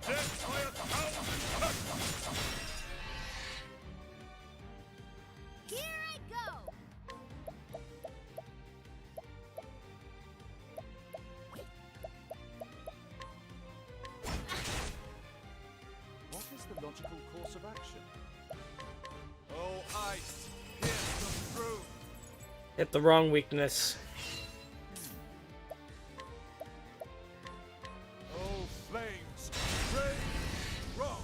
S8: Death by 1,000 cuts.
S2: Here I go!
S5: What is the logical course of action? Oh, ice! Pierce them through!
S4: Hit the wrong weakness.
S8: Oh, flames, rage wrong.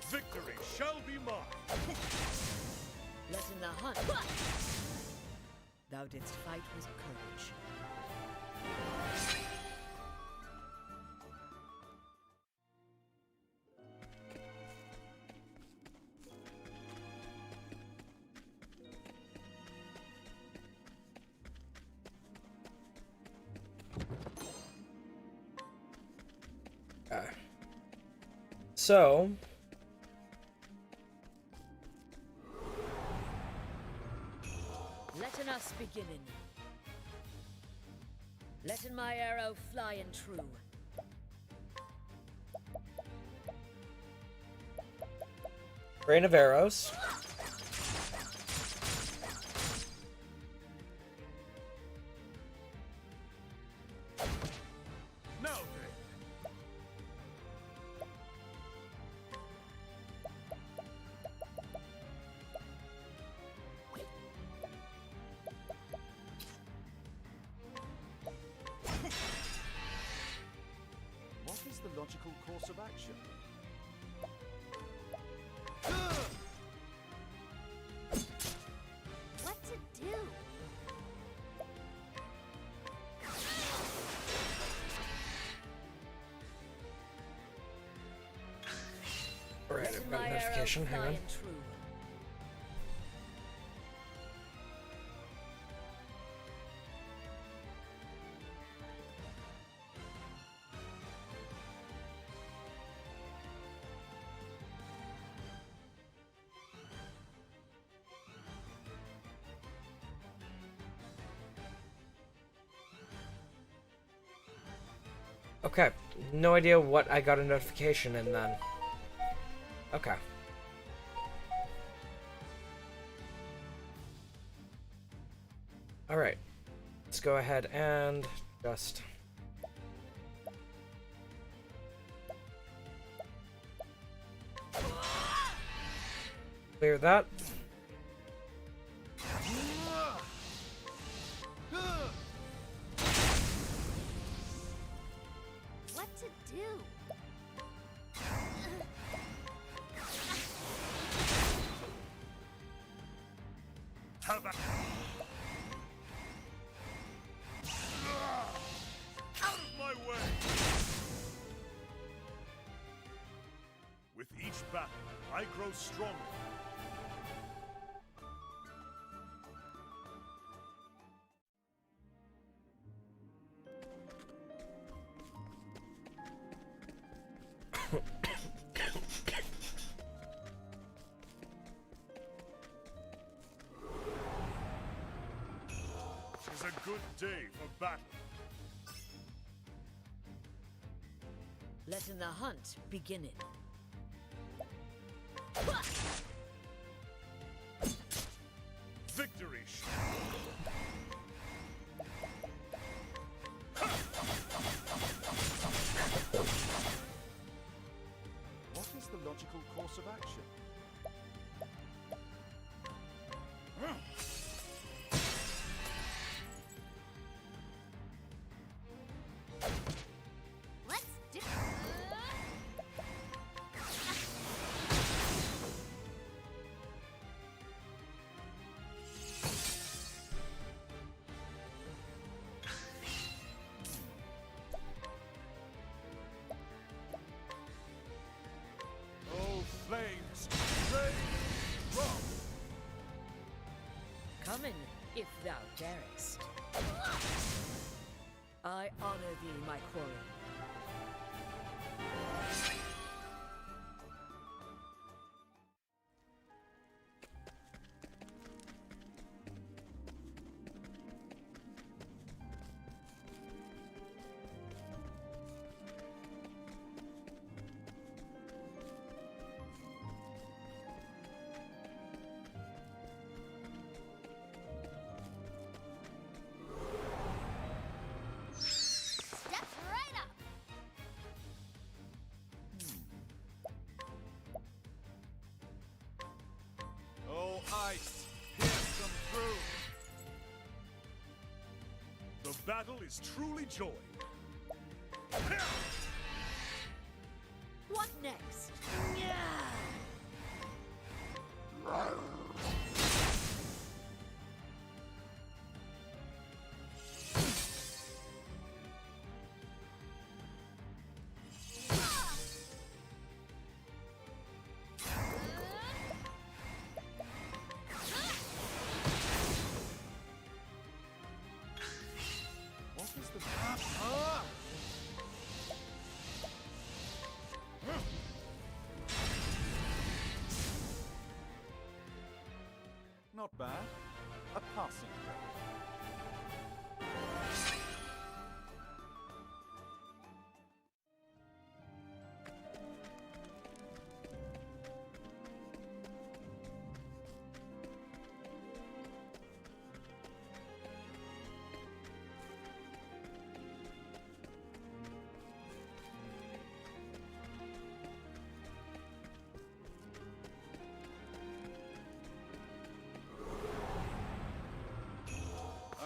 S8: Victory shall be mine.
S7: Letting the hunt. Thou didst fight with courage.
S4: So,
S7: Letting us beginning. Letting my arrow fly and true.
S4: rain of arrows.
S8: Now then.
S5: What is the logical course of action?
S2: What to do?
S4: Alright, I've got a notification. Hang on. Okay, no idea what I got a notification in then. Okay. Alright, let's go ahead and just... clear that.
S2: What to do?
S8: Have a... Out of my way! With each battle, I grow stronger. It's a good day for battle.
S7: Letting the hunt beginning.
S8: Victory!
S5: What is the logical course of action?
S7: Come in, if thou darest. I honor thee, my quarry.
S2: Step right up.
S5: Oh, ice, pierce them through.
S8: The battle is truly joy.
S7: What next?
S5: What is the... Not bad. A passing grade.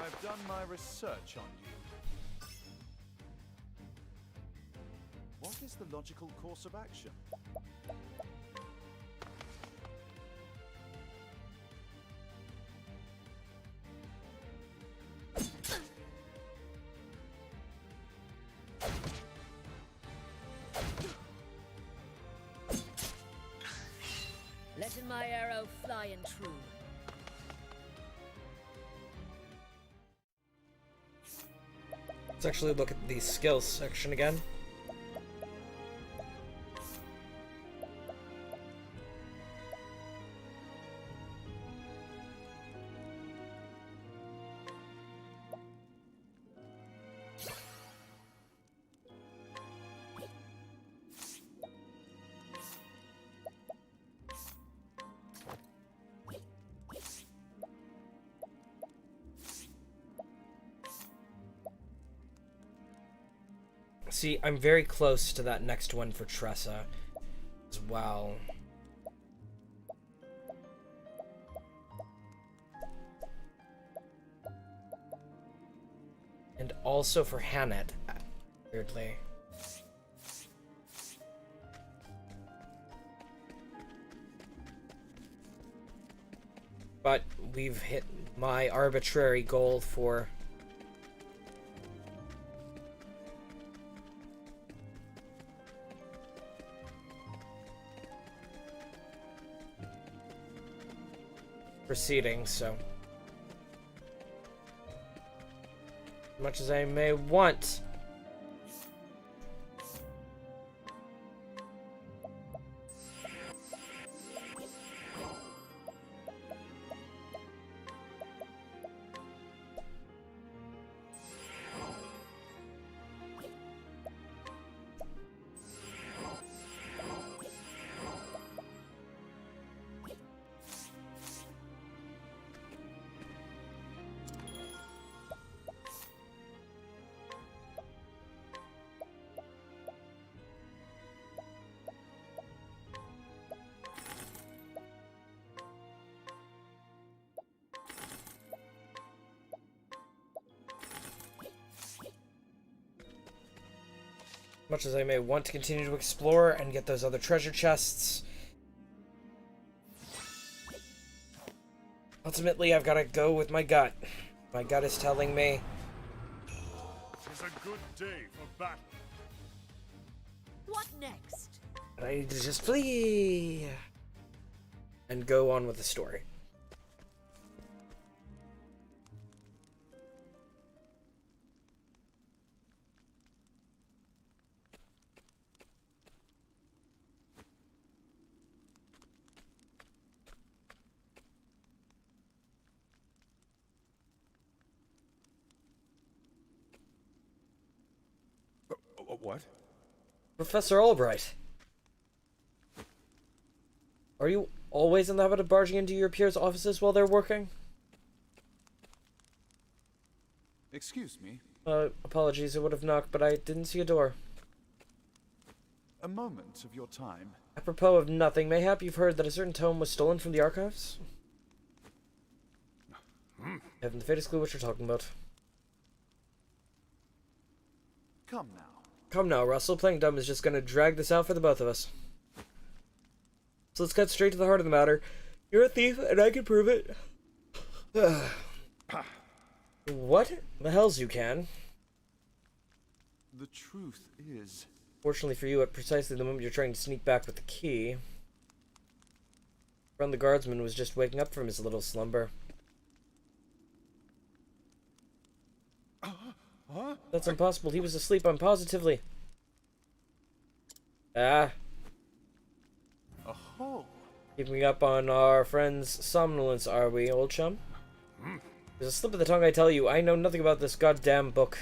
S5: I've done my research on you. What is the logical course of action?
S7: Letting my arrow fly and true.
S4: Let's actually look at the skills section again. See, I'm very close to that next one for Tressa as well. And also for Hanet, weirdly. But we've hit my arbitrary goal for proceeding, so much as I may want. Much as I may want to continue to explore and get those other treasure chests, ultimately I've got to go with my gut. My gut is telling me
S8: It's a good day for battle.
S7: What next?
S4: that I need to just flee and go on with the story.
S6: What?
S4: Professor Albright. Are you always in the habit of barging into your peers' offices while they're working?
S5: Excuse me.
S4: Apologies, I would have knocked, but I didn't see a door.
S5: A moment of your time.
S4: Apropos of nothing, mayhap you've heard that a certain tome was stolen from the archives? I haven't the faintest clue what you're talking about.
S5: Come now.
S4: Come now, Russell. Playing dumb is just gonna drag this out for the both of us. So let's get straight to the heart of the matter. You're a thief, and I can prove it. What? The hell's you can?
S5: The truth is...
S4: Fortunately for you, at precisely the moment you're trying to sneak back with the key, Ron the guardsman was just waking up from his little slumber.
S5: Huh?
S4: That's impossible. He was asleep, I'm positively. Ah.
S5: Oh.
S4: Keeping up on our friend's somnolence, are we, old chum? There's a slip of the tongue, I tell you. I know nothing about this goddamn book.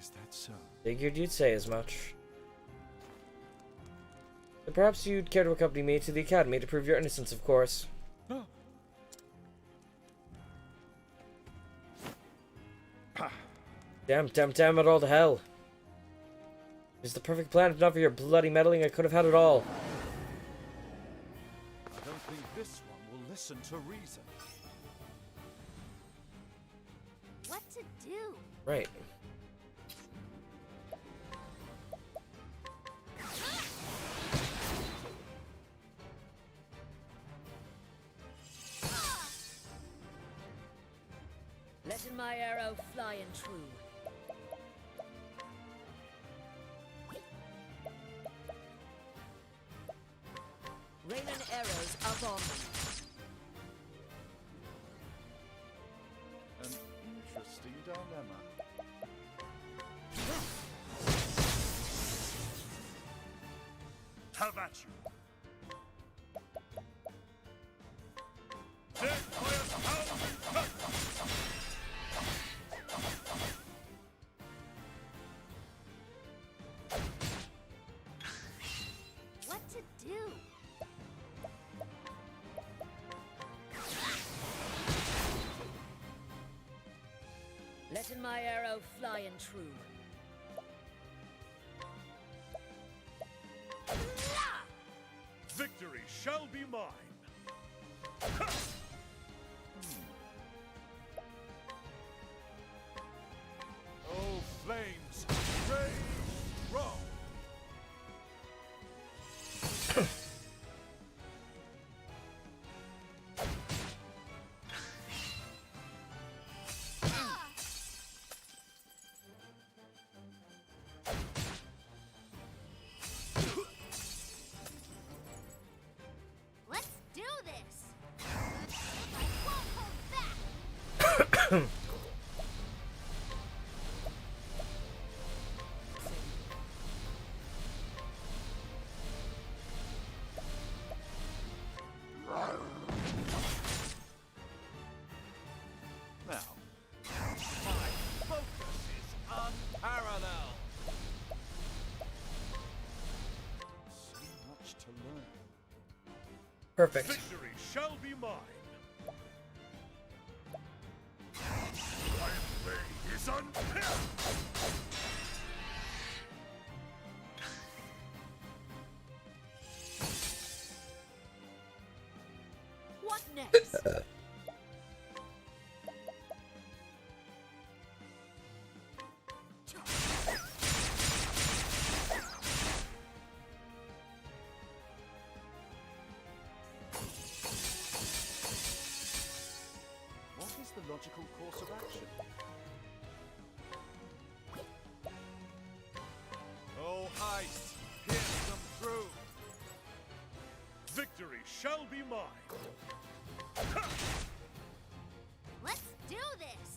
S5: Is that so?
S4: Figured you'd say as much. But perhaps you'd care to accompany me to the academy to prove your innocence, of course. Damn it all to hell. It was the perfect plan. If not for your bloody meddling, I could have had it all.
S5: I don't think this one will listen to reason.
S2: What to do?
S4: Right.
S7: Letting my arrow fly and true. Raining arrows up on me.
S5: An interesting dilemma.
S8: Have at you. Dead fires pound and cut.
S2: What to do?
S7: Letting my arrow fly and true.
S8: Victory shall be mine. Oh, flames, rage, roll.
S2: Let's do this. I won't hold back.
S5: Now, my focus is unparalleled. So much to learn.
S4: Perfect.
S8: Victory shall be mine. My blade is unparalleled.
S7: What next?
S5: What is the logical course of action? Oh, ice! Pierce them through!
S8: Victory shall be mine.
S2: Let's do this.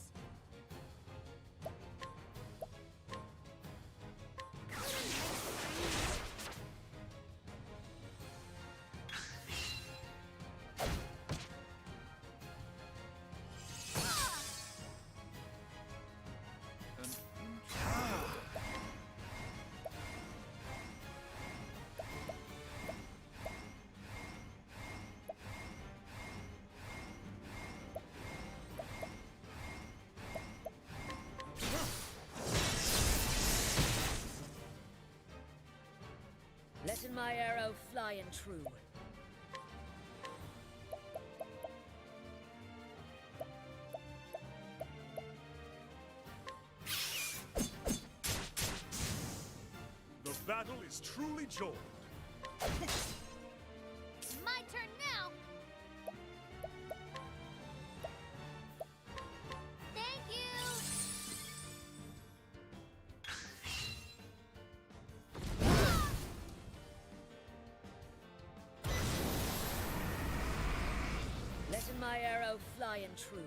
S5: An
S7: Letting my arrow fly and true.
S8: The battle is truly joined.
S2: My turn now. Thank you.
S7: Letting my arrow fly and true.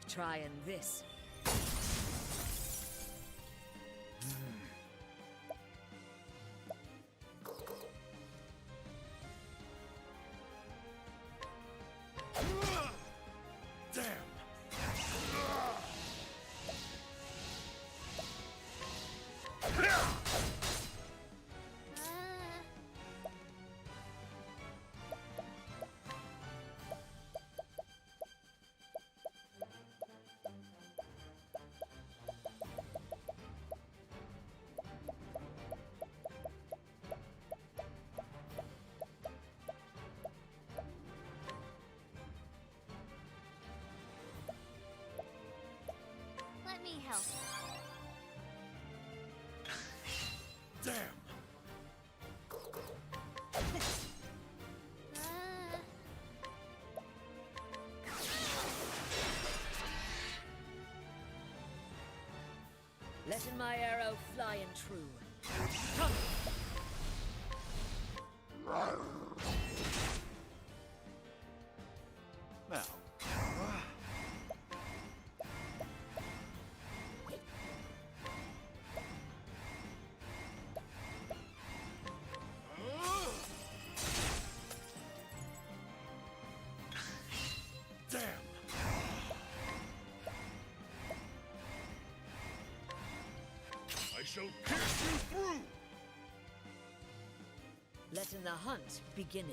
S7: Trying this.
S8: Damn!
S2: Let me help.
S8: Damn!
S7: Letting my arrow fly and true.
S5: Now,
S8: Damn! I shall pierce you through!
S7: Letting the hunt begin.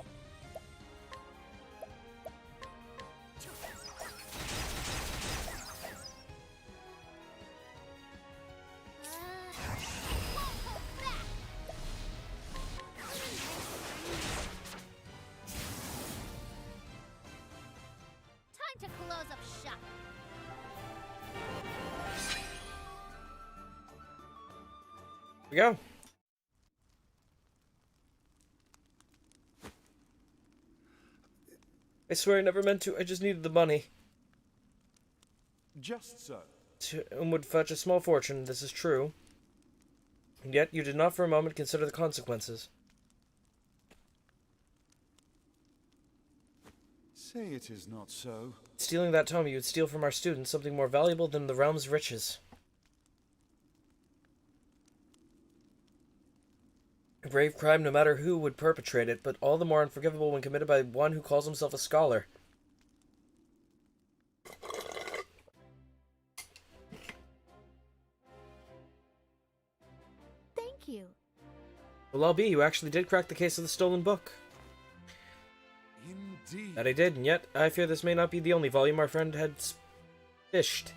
S2: Time to close up shop.
S4: Here we go. I swear I never meant to. I just needed the money.
S5: just so.
S4: And would fetch a small fortune, this is true. And yet you did not for a moment consider the consequences.
S5: Say it is not so.
S4: Stealing that tome, you would steal from our students something more valuable than the realm's riches. A grave crime, no matter who would perpetrate it, but all the more unforgivable when committed by one who calls himself a scholar.
S2: Thank you.
S4: Well, I'll be. You actually did crack the case of the stolen book.
S5: Indeed.
S4: That I did, and yet I fear this may not be the only volume our friend had fished.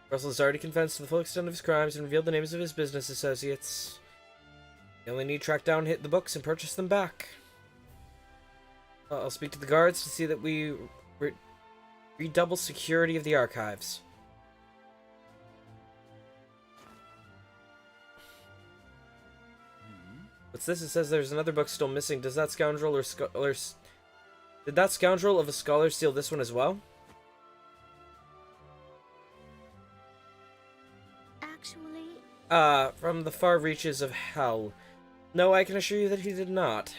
S4: Russell has already confessed to the full extent of his crimes and revealed the names of his business associates. You only need to track down, hit the books, and purchase them back. I'll speak to the guards to see that we redouble security of the archives. What's this? It says there's another book still missing. Does that scoundrel did that scoundrel of a scholar steal this one as well?
S2: Actually,
S4: From the far reaches of hell. No, I can assure you that he did not.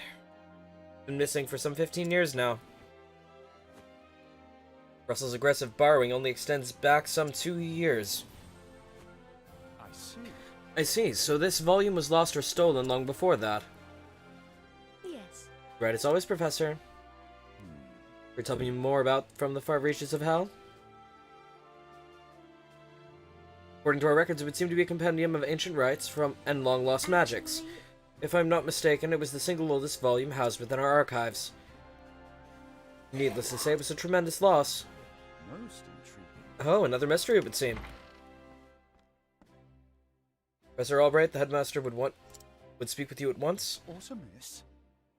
S4: Been missing for some 15 years now. Russell's aggressive borrowing only extends back some 2 years.
S5: I see.
S4: I see, so this volume was lost or stolen long before that.
S2: yes.
S4: Right, as always, Professor. You're telling me more about From the Far Reaches of Hell? According to our records, it would seem to be a compendium of ancient rites and long-lost magics. If I'm not mistaken, it was the single oldest volume housed within our archives. Needless to say, it was a tremendous loss.
S5: Most intriguing.
S4: Oh, another mystery, it would seem. Professor Albright, the headmaster, would speak with you at once.
S5: Artemis?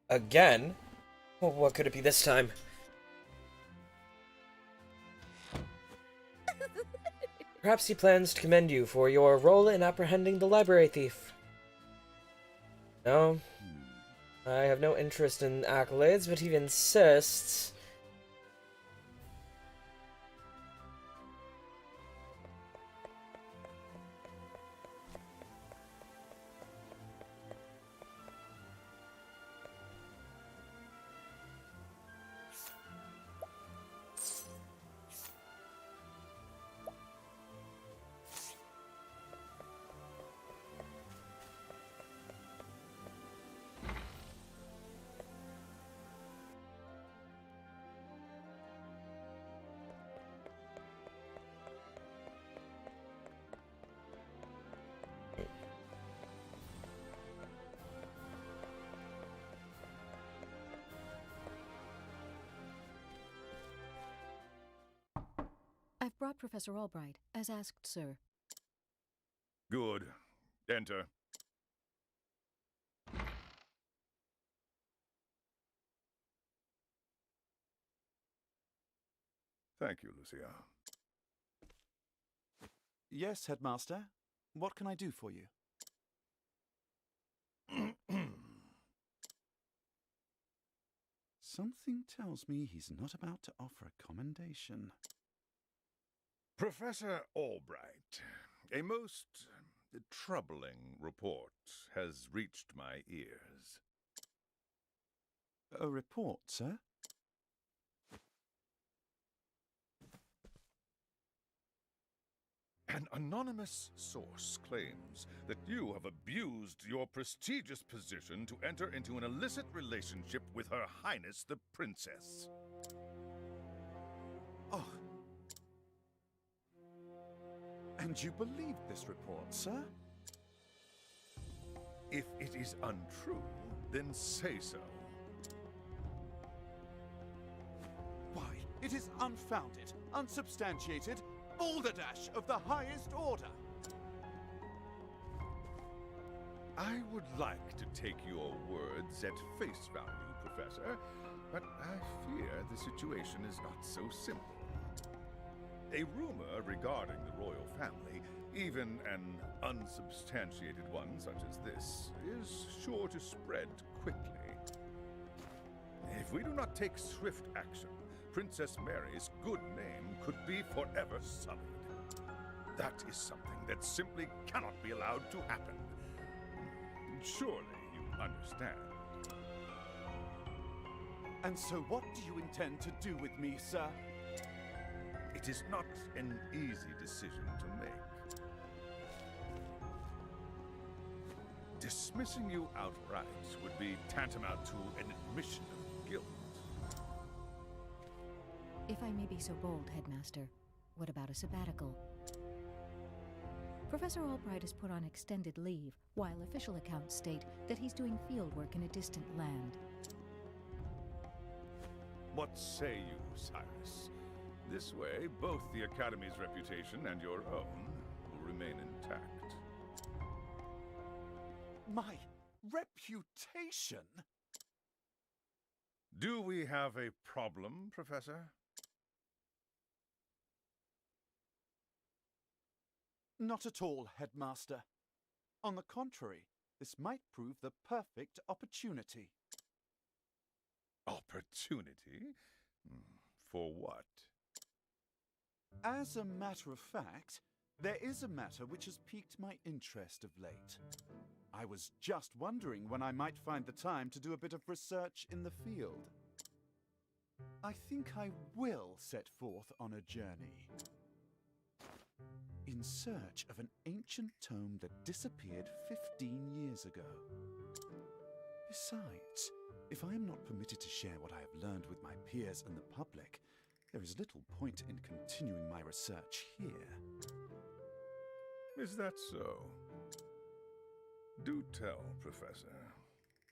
S4: Again? Well, what could it be this time? Perhaps he plans to commend you for your role in apprehending the library thief. No, I have no interest in accolades, but he insists.
S9: I've brought Professor Albright, as asked, sir.
S6: Good. Enter. Thank you, Lucia.
S5: Yes, Headmaster. What can I do for you? Something tells me he's not about to offer a commendation.
S6: Professor Albright, a most troubling report has reached my ears.
S5: A report, sir?
S6: An anonymous source claims that you have abused your prestigious position to enter into an illicit relationship with Her Highness the Princess.
S5: Oh. And you believe this report, sir?
S6: If it is untrue, then say so.
S5: Why, it is unfounded, unsubstantiated, balderdash of the highest order.
S6: I would like to take your words at face value, Professor, but I fear the situation is not so simple. A rumor regarding the royal family, even an unsubstantiated one such as this, is sure to spread quickly. If we do not take swift action, Princess Mary's good name could be forever sullied. That is something that simply cannot be allowed to happen. Surely you understand.
S5: And so what do you intend to do with me, sir?
S6: It is not an easy decision to make. Dismissing you outright would be tantamount to an admission of guilt.
S9: If I may be so bold, Headmaster, what about a sabbatical? Professor Albright is put on extended leave, while official accounts state that he's doing fieldwork in a distant land.
S6: What say you, Cyrus? This way, both the Academy's reputation and your own will remain intact.
S5: My reputation?
S6: Do we have a problem, Professor?
S5: Not at all, Headmaster. On the contrary, this might prove the perfect opportunity.
S6: Opportunity? For what?
S5: As a matter of fact, there is a matter which has piqued my interest of late. I was just wondering when I might find the time to do a bit of research in the field. I think I will set forth on a journey. In search of an ancient tome that disappeared 15 years ago. Besides, if I am not permitted to share what I have learned with my peers and the public, there is little point in continuing my research here.
S6: Is that so? Do tell, Professor.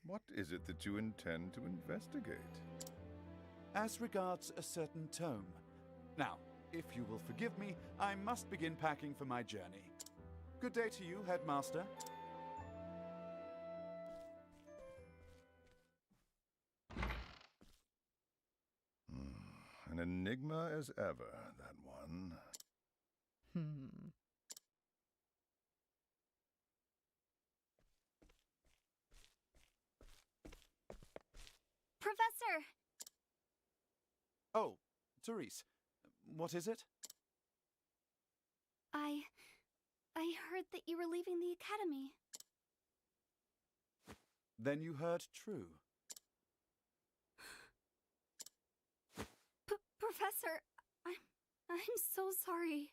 S6: What is it that you intend to investigate?
S5: As regards a certain tome. Now, if you will forgive me, I must begin packing for my journey. Good day to you, Headmaster.
S6: An enigma as ever, that one.
S2: Professor!
S5: Oh, Therese, what is it?
S2: I heard that you were leaving the academy.
S5: Then you heard true.
S2: Professor, I'm so sorry.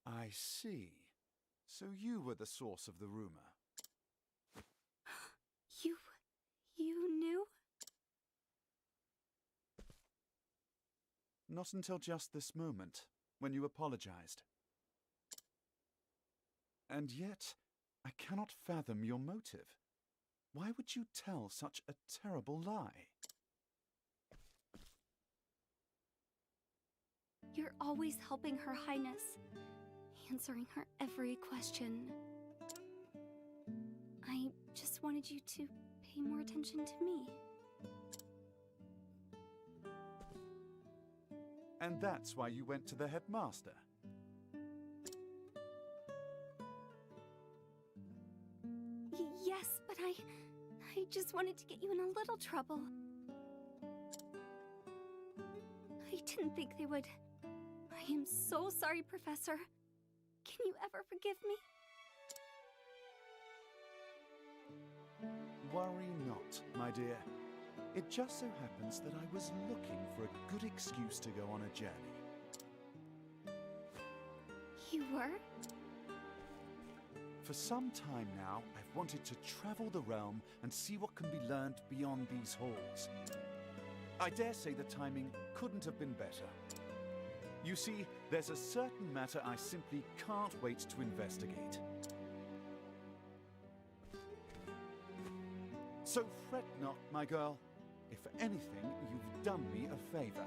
S5: I see. So you were the source of the rumor.
S2: You knew?
S5: Not until just this moment, when you apologized. And yet, I cannot fathom your motive. Why would you tell such a terrible lie?
S2: You're always helping Her Highness, answering her every question. I just wanted you to pay more attention to me.
S5: And that's why you went to the headmaster.
S2: Yes, but I just wanted to get you in a little trouble. I didn't think they would. I am so sorry, Professor. Can you ever forgive me?
S5: Worry not, my dear. It just so happens that I was looking for a good excuse to go on a journey.
S2: You were?
S5: For some time now, I've wanted to travel the realm and see what can be learned beyond these halls. I dare say the timing couldn't have been better. You see, there's a certain matter I simply can't wait to investigate. So fret not, my girl. If anything, you've done me a favor.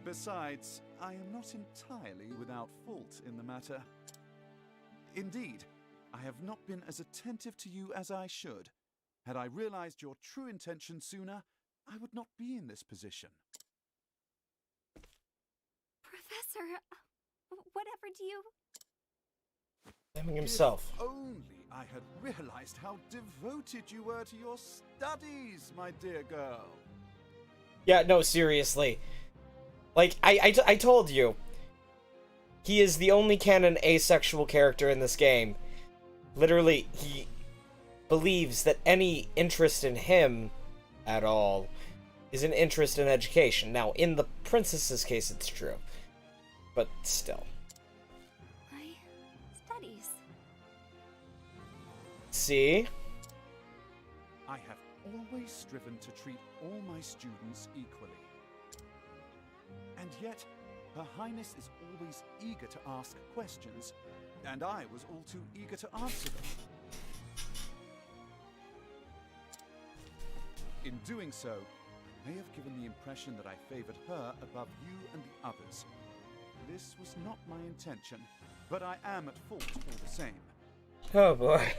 S5: Besides, I am not entirely without fault in the matter. Indeed, I have not been as attentive to you as I should. Had I realized your true intention sooner, I would not be in this position.
S2: Professor, whatever do you...
S4: Blaming himself.
S5: If only I had realized how devoted you were to your studies, my dear girl.
S4: Yeah, no, seriously. Like, I told you. He is the only canon asexual character in this game. Literally, he believes that any interest in him at all is an interest in education. Now, in the princess's case, it's true. But still.
S2: My studies.
S4: See?
S5: I have always striven to treat all my students equally. And yet, Her Highness is always eager to ask questions, and I was all too eager to answer them. In doing so, I may have given the impression that I favored her above you and the others. This was not my intention, but I am at fault all the same.
S4: Oh boy.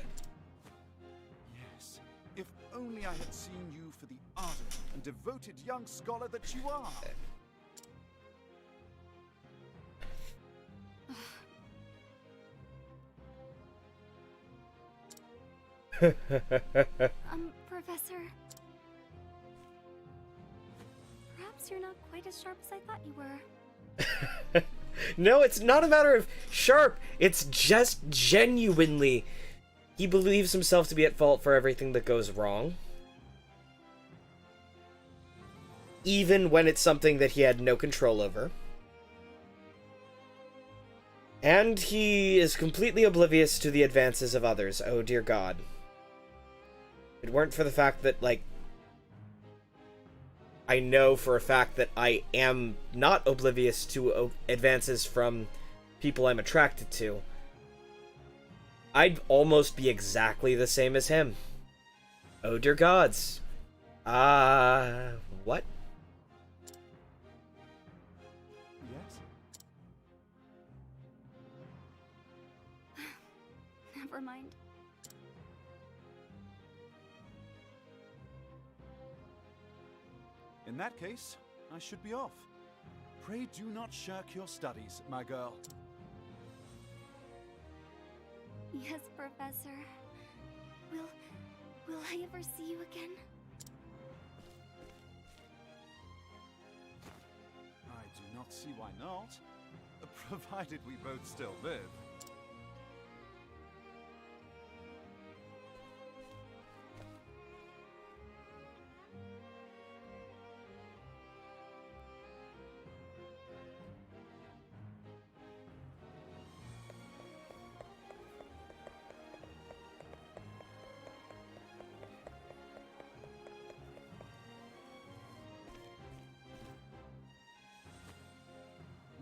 S5: Yes, if only I had seen you for the ardent and devoted young scholar that you are.
S2: Professor. Perhaps you're not quite as sharp as I thought you were.
S4: No, it's not a matter of sharp. It's just genuinely. He believes himself to be at fault for everything that goes wrong. Even when it's something that he had no control over. And he is completely oblivious to the advances of others. Oh dear God. If it weren't for the fact that, like, I know for a fact that I am not oblivious to advances from people I'm attracted to, I'd almost be exactly the same as him. Oh dear gods. What?
S5: Yes?
S2: Never mind.
S5: In that case, I should be off. Pray do not shirk your studies, my girl.
S2: Yes, Professor. Will I ever see you again?
S5: I do not see why not, provided we both still live.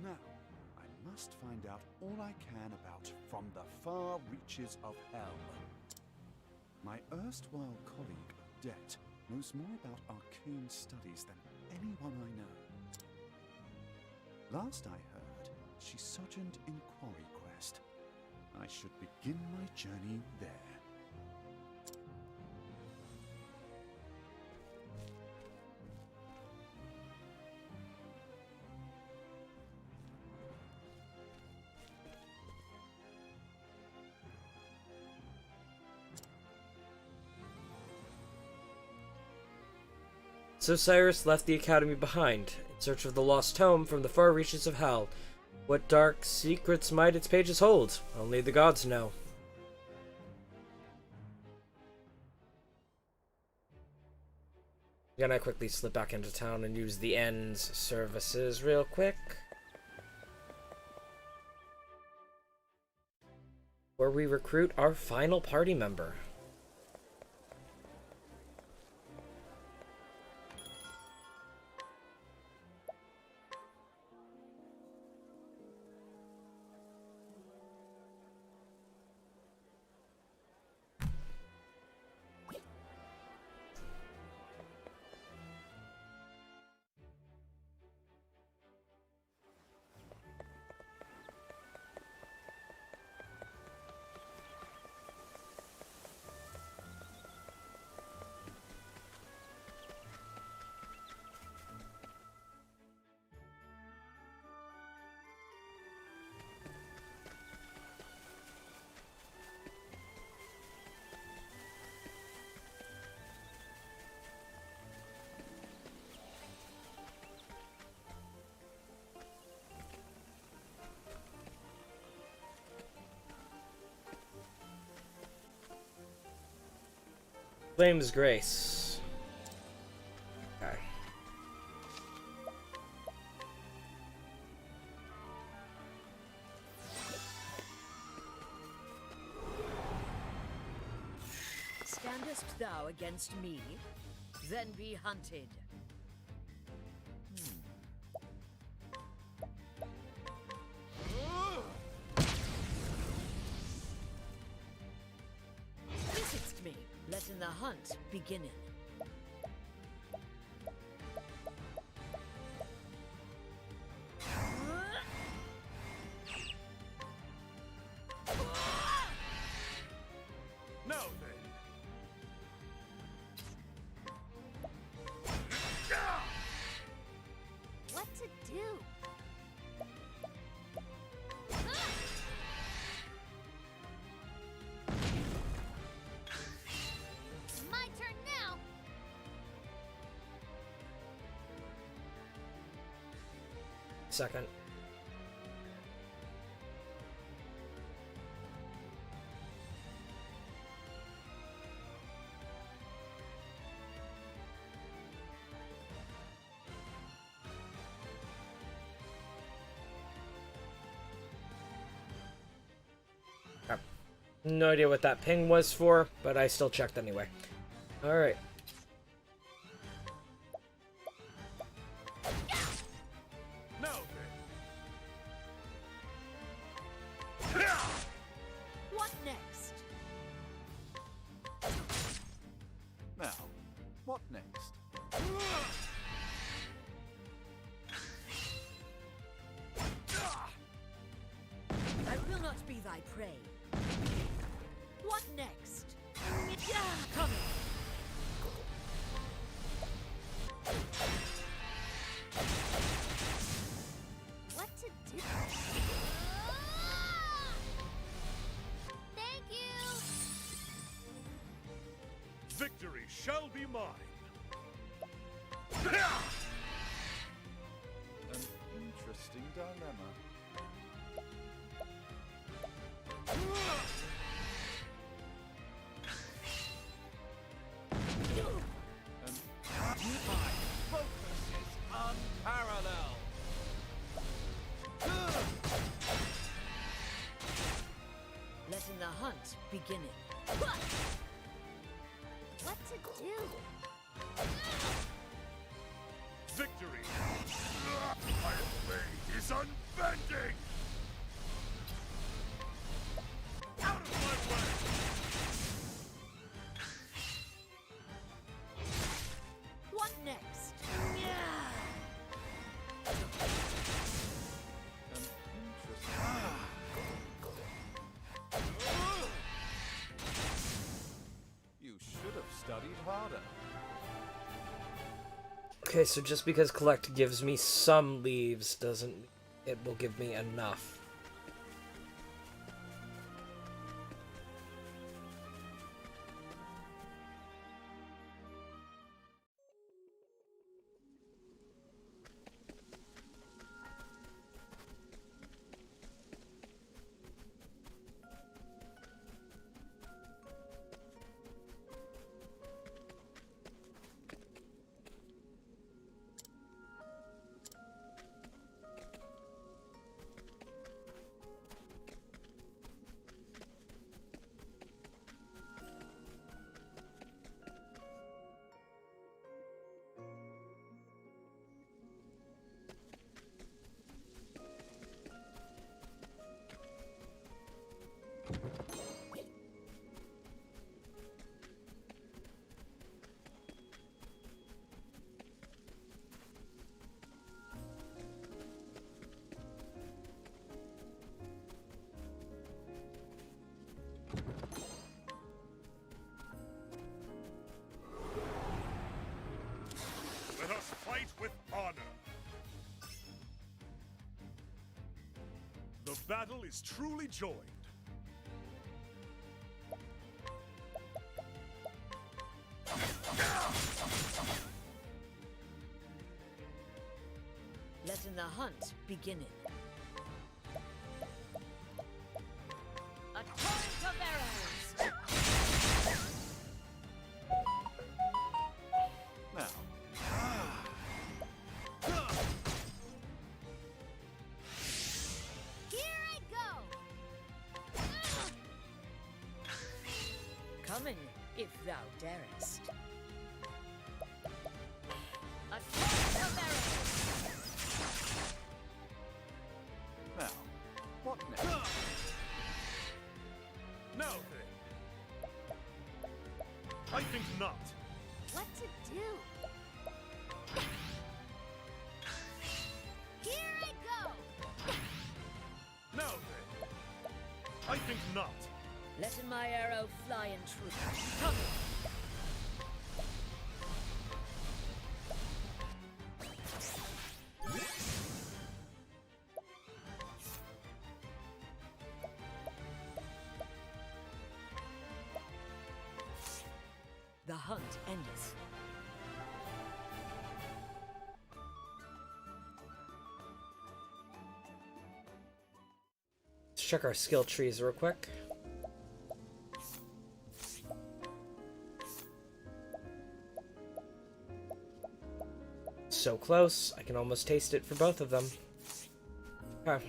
S5: Now, I must find out all I can about From the Far Reaches of Hell. My erstwhile colleague, Odette, knows more about arcane studies than anyone I know. Last I heard, she sojourned in Quarry Quest. I should begin my journey there.
S4: So Cyrus left the academy behind, in search of the lost tome from the far reaches of hell. What dark secrets might its pages hold? Only the gods know. Gonna quickly slip back into town and use the end's services real quick. Where we recruit our final party member. Flame's Grace. Okay.
S7: Standest thou against me? Then be hunted. Visit'st me, letting the hunt beginnen.
S8: Now then.
S2: What to do? My turn now.
S4: Second. No idea what that ping was for, but I still checked anyway. Alright.
S5: what next?
S7: I will not be thy prey. What next? Coming.
S2: What to do? Thank you!
S8: Victory shall be mine.
S5: An interesting dilemma. My focus is unparalleled.
S7: Letting the hunt beginning.
S2: What to do?
S8: Victory! My blade is unbending! Out of my way!
S7: What next?
S5: An interesting. You should have studied harder.
S4: Okay, so just because collect gives me some leaves doesn't mean it will give me enough.
S8: Let us fight with honor. The battle is truly joined.
S7: Letting the hunt beginning. A torrent of arrows!
S5: Now.
S2: Here I go!
S7: Coming, if thou darest. A torrent of arrows!
S5: Now. What next?
S8: Now then. I think not.
S2: What to do? Here I go!
S8: Now then. I think not.
S7: Letting my arrow fly in truth. Coming! The hunt endeth.
S4: Let's check our skill trees real quick. So close, I can almost taste it for both of them. Okay.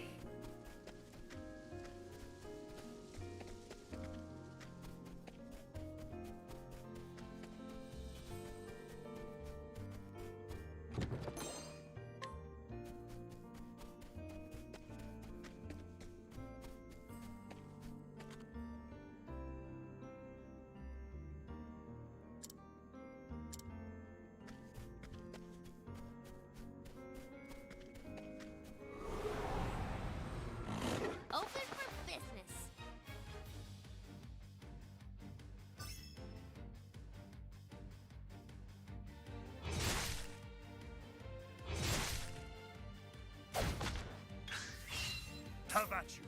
S8: Have at you.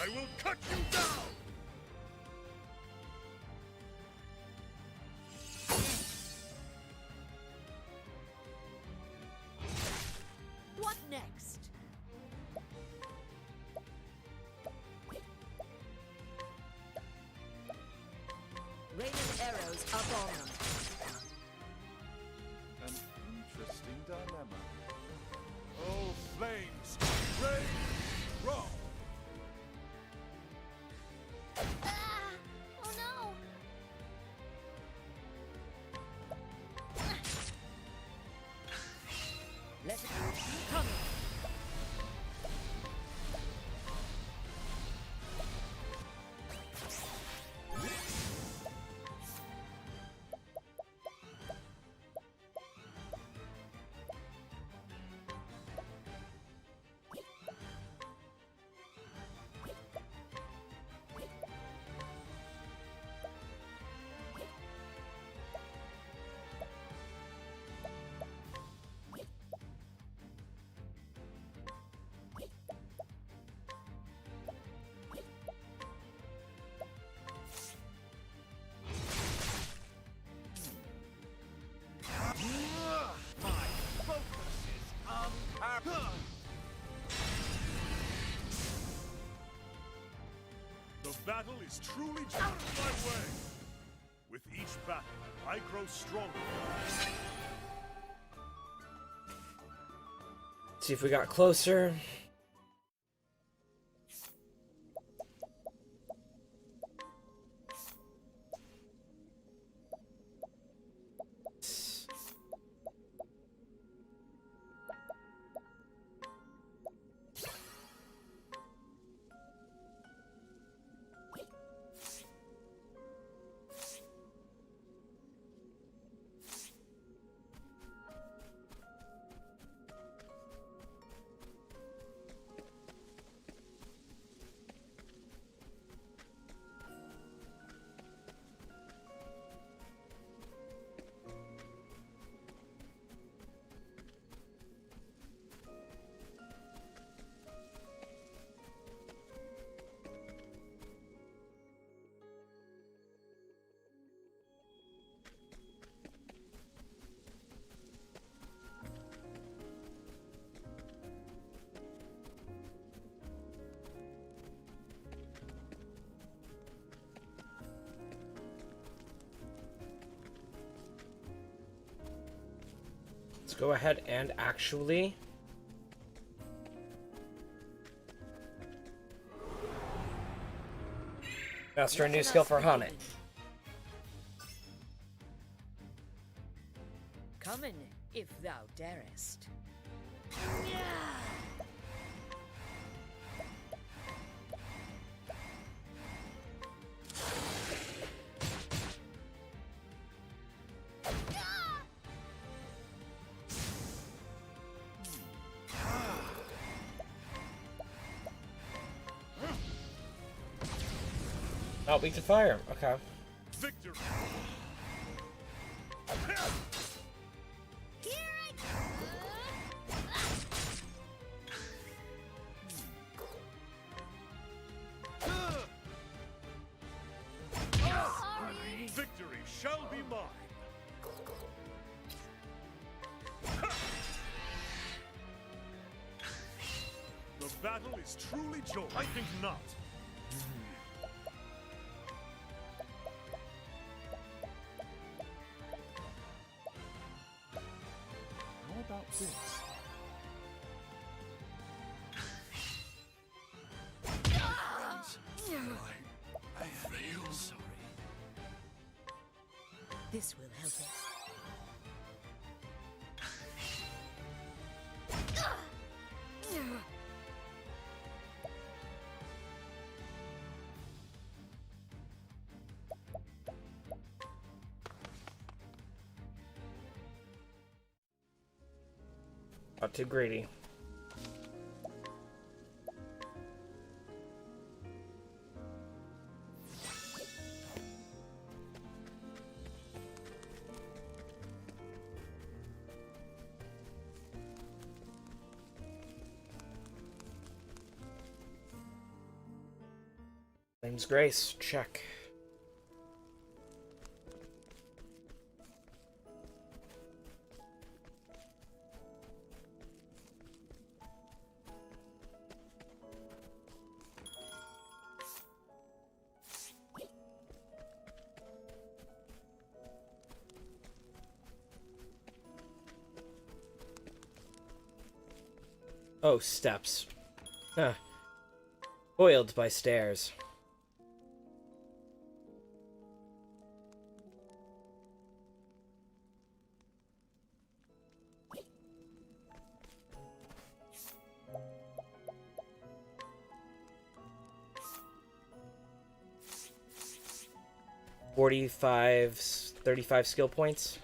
S8: I will cut you down!
S7: What next? Raining arrows up on them.
S5: An interesting dilemma.
S8: Oh, flames! Rain! Roll!
S2: Ah! Oh no!
S7: Let it come.
S8: The battle is truly out of my way! With each battle, I grow stronger.
S4: See if we got closer. Let's go ahead and actually master a new skill for Haunted.
S7: Come in, if thou darest.
S4: Oh, weak to fire. Okay.
S8: Victory! Victory shall be mine! The battle is truly joy. I think not.
S5: How about this? I feel sorry.
S7: This will help us.
S4: Not too greedy. Flame's Grace, check. Oh, steps. Huh. Foiled by stairs. $45, 35 skill points.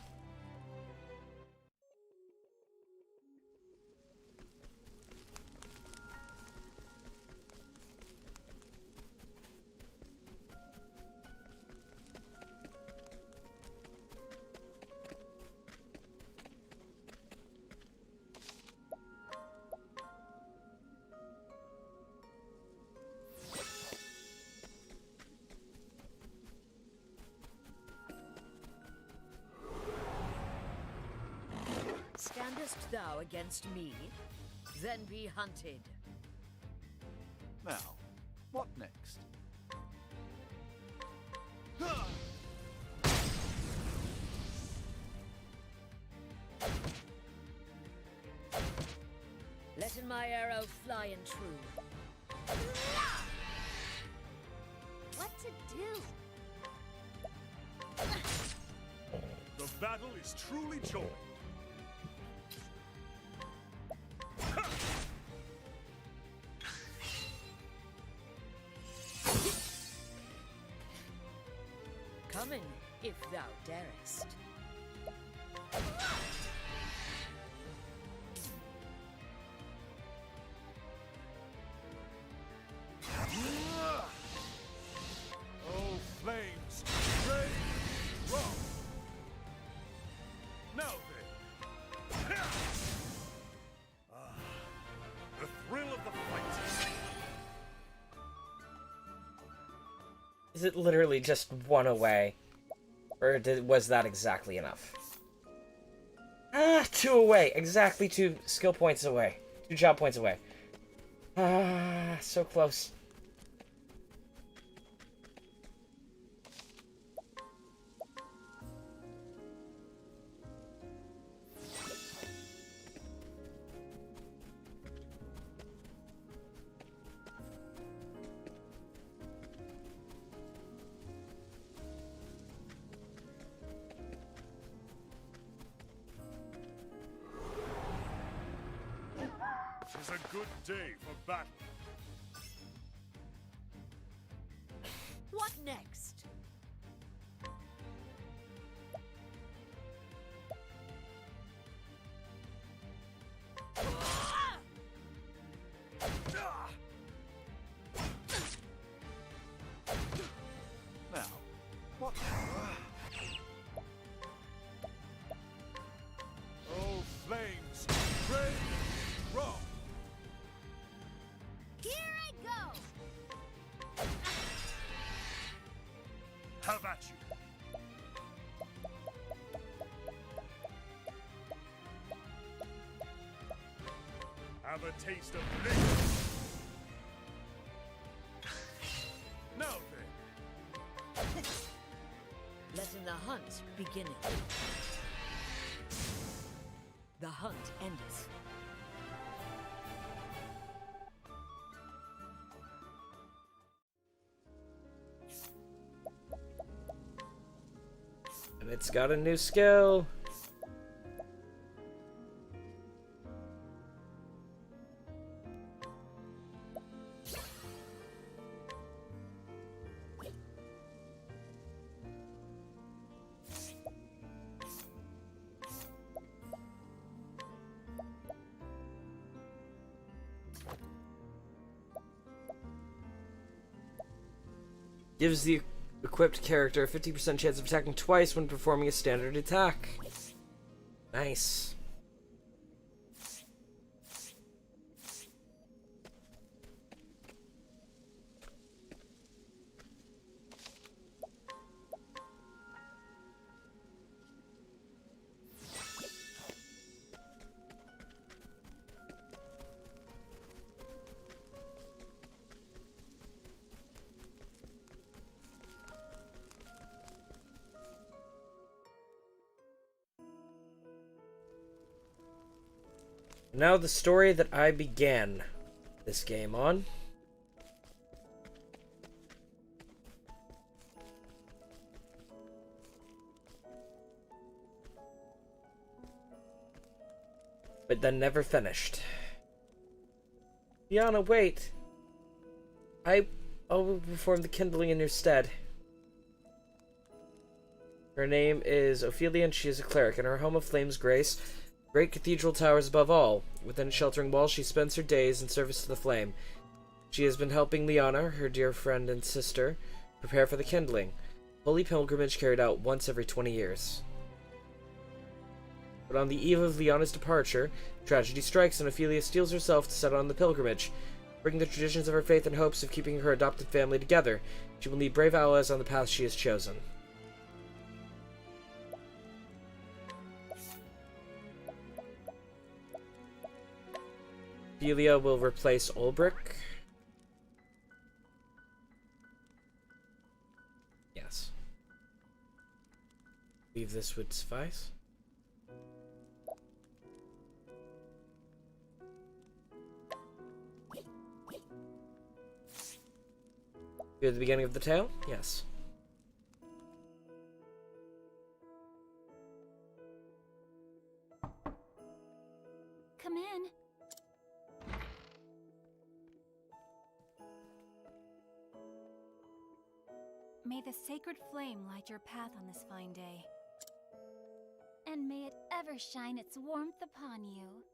S7: Standest thou against me? Then be hunted.
S5: Now, what next?
S7: Letting my arrow fly and true.
S2: What to do?
S8: The battle is truly joined.
S7: Coming, if thou darest.
S8: Oh, flames, rage, rock. Now then. The thrill of the fight.
S4: Is it literally just one away? Or was that exactly enough? Ah, 2 away. Exactly 2 skill points away. 2 job points away. Ah, so close.
S8: Tis a good day for battle.
S7: What next?
S5: Now, what?
S8: Oh, flames, rage, rock.
S2: Here I go!
S8: Have at you. Have a taste of this. Now then.
S7: Letting the hunt begin. The hunt endeth.
S4: And it's got a new skill. Gives the equipped character a 50% chance of attacking twice when performing a standard attack. Nice. Now the story that I began this game on. But then never finished. Liana, wait. I'll perform the kindling in your stead. Her name is Ophelia, and she is a cleric. In her home of Flames Grace, great cathedral towers above all. Within sheltering walls, she spends her days in service to the flame. She has been helping Liana, her dear friend and sister, prepare for the kindling. Holy pilgrimage carried out once every 20 years. But on the eve of Liana's departure, tragedy strikes and Ophelia steels herself to set on the pilgrimage. Bringing the traditions of her faith and hopes of keeping her adopted family together, she will need brave allies on the path she has chosen. Ophelia will replace Ulbrich. Yes. I believe this would suffice. You're at the beginning of the tale? Yes.
S2: Come in.
S10: May the sacred flame light your path on this fine day.
S2: And may it ever shine its warmth upon you.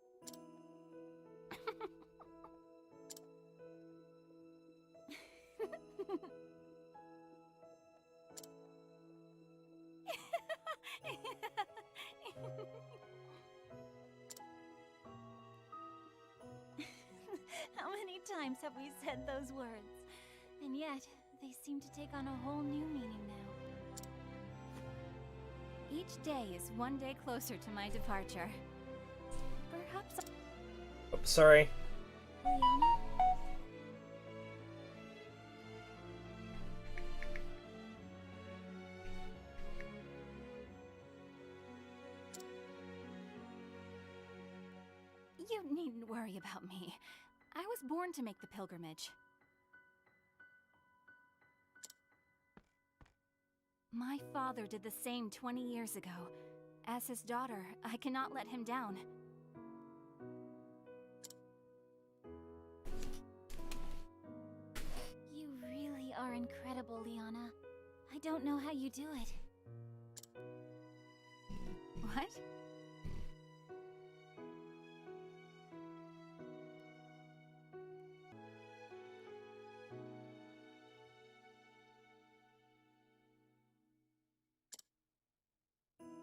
S10: How many times have we said those words? And yet, they seem to take on a whole new meaning now. Each day is one day closer to my departure. Perhaps
S4: Oh, sorry.
S10: Liana? You needn't worry about me. I was born to make the pilgrimage. My father did the same 20 years ago. As his daughter, I cannot let him down.
S2: You really are incredible, Liana. I don't know how you do it.
S10: What?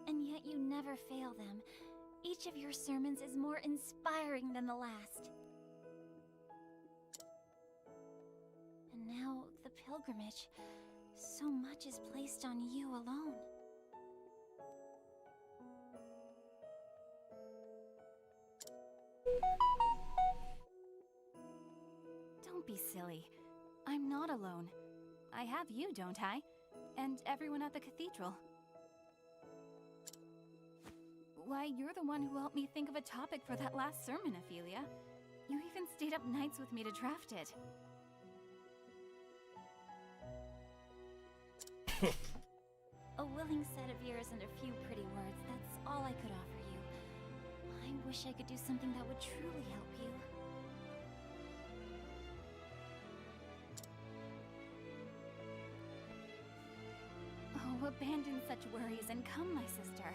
S2: And yet you never fail them. Each of your sermons is more inspiring than the last. And now, the pilgrimage. So much is placed on you alone.
S10: Don't be silly. I'm not alone. I have you, don't I? And everyone at the cathedral. Why, you're the one who helped me think of a topic for that last sermon, Ophelia. You even stayed up nights with me to draft it.
S2: A willing set of ears and a few pretty words, that's all I could offer you. I wish I could do something that would truly help you.
S10: Oh, abandon such worries and come, my sister.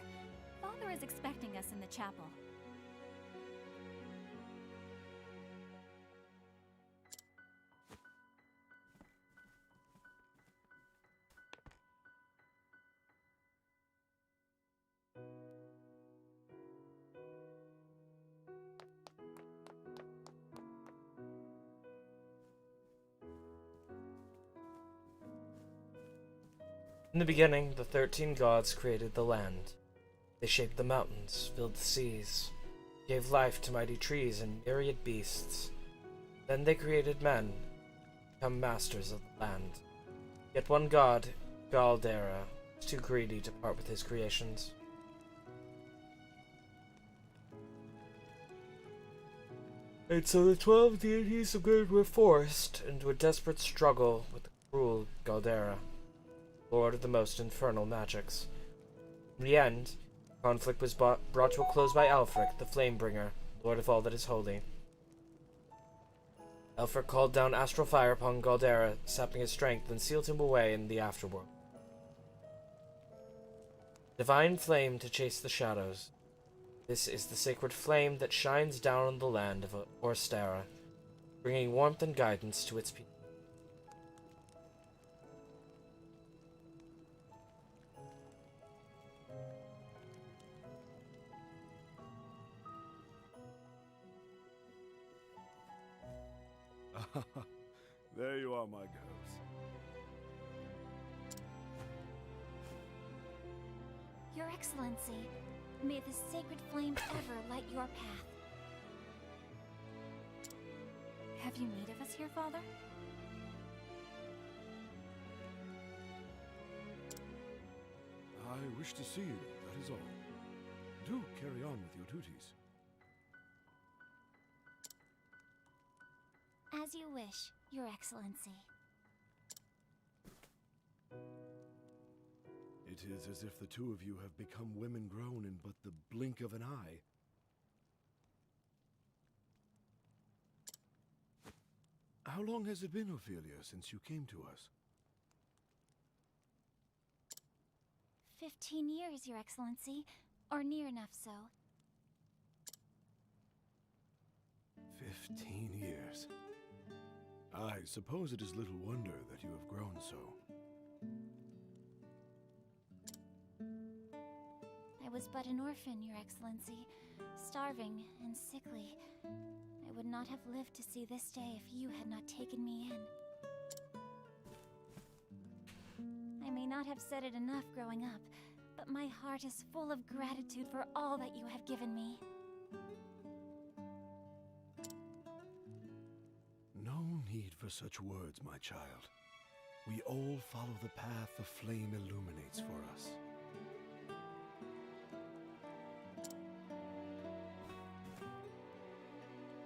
S10: Father is expecting us in the chapel.
S4: In the beginning, the 13 gods created the land. They shaped the mountains, filled the seas, gave life to mighty trees and myriad beasts. Then they created men, become masters of the land. Yet one god, Galdera, was too greedy to part with his creations. And so the 12 deities of good were forced into a desperate struggle with the cruel Galdera, lord of the most infernal magics. In the end, conflict was brought to a close by Alfric, the Flamebringer, lord of all that is holy. Alfric called down astral fire upon Galdera, sapping his strength, and sealed him away in the afterworld. Divine flame to chase the shadows. This is the sacred flame that shines down on the land of Orstera, bringing warmth and guidance to its people.
S8: There you are, my girls.
S10: Your Excellency, may the sacred flame ever light your path. Have you need of us here, Father?
S8: I wish to see you, that is all. Do carry on with your duties.
S10: As you wish, Your Excellency.
S8: It is as if the two of you have become women grown in but the blink of an eye. How long has it been, Ophelia, since you came to us?
S10: 15 years, Your Excellency, or near enough so.
S8: 15 years. I suppose it is little wonder that you have grown so.
S10: I was but an orphan, Your Excellency, starving and sickly. I would not have lived to see this day if you had not taken me in. I may not have said it enough growing up, but my heart is full of gratitude for all that you have given me.
S8: No need for such words, my child. We all follow the path the flame illuminates for us.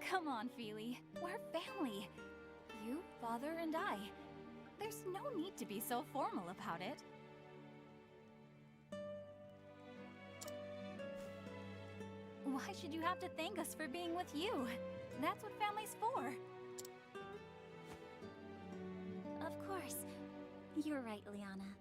S10: Come on, Feely. We're family. You, Father, and I. There's no need to be so formal about it. Why should you have to thank us for being with you? That's what family's for. Of course. You're right, Liana.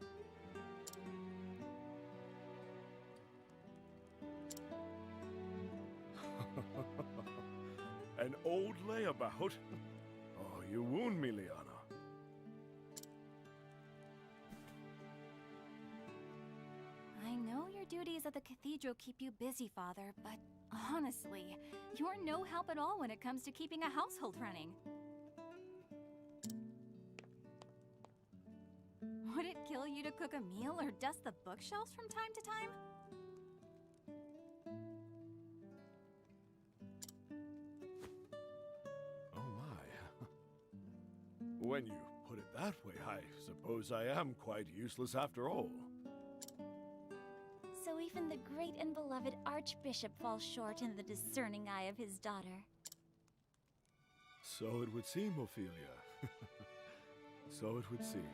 S8: An old layabout? Oh, you wound me, Liana.
S10: I know your duties at the cathedral keep you busy, Father, but honestly, you're no help at all when it comes to keeping a household running. Would it kill you to cook a meal or dust the bookshelves from time to time?
S8: When you put it that way, I suppose I am quite useless after all.
S10: So even the great and beloved Archbishop falls short in the discerning eye of his daughter.
S8: So it would seem, Ophelia. So it would seem.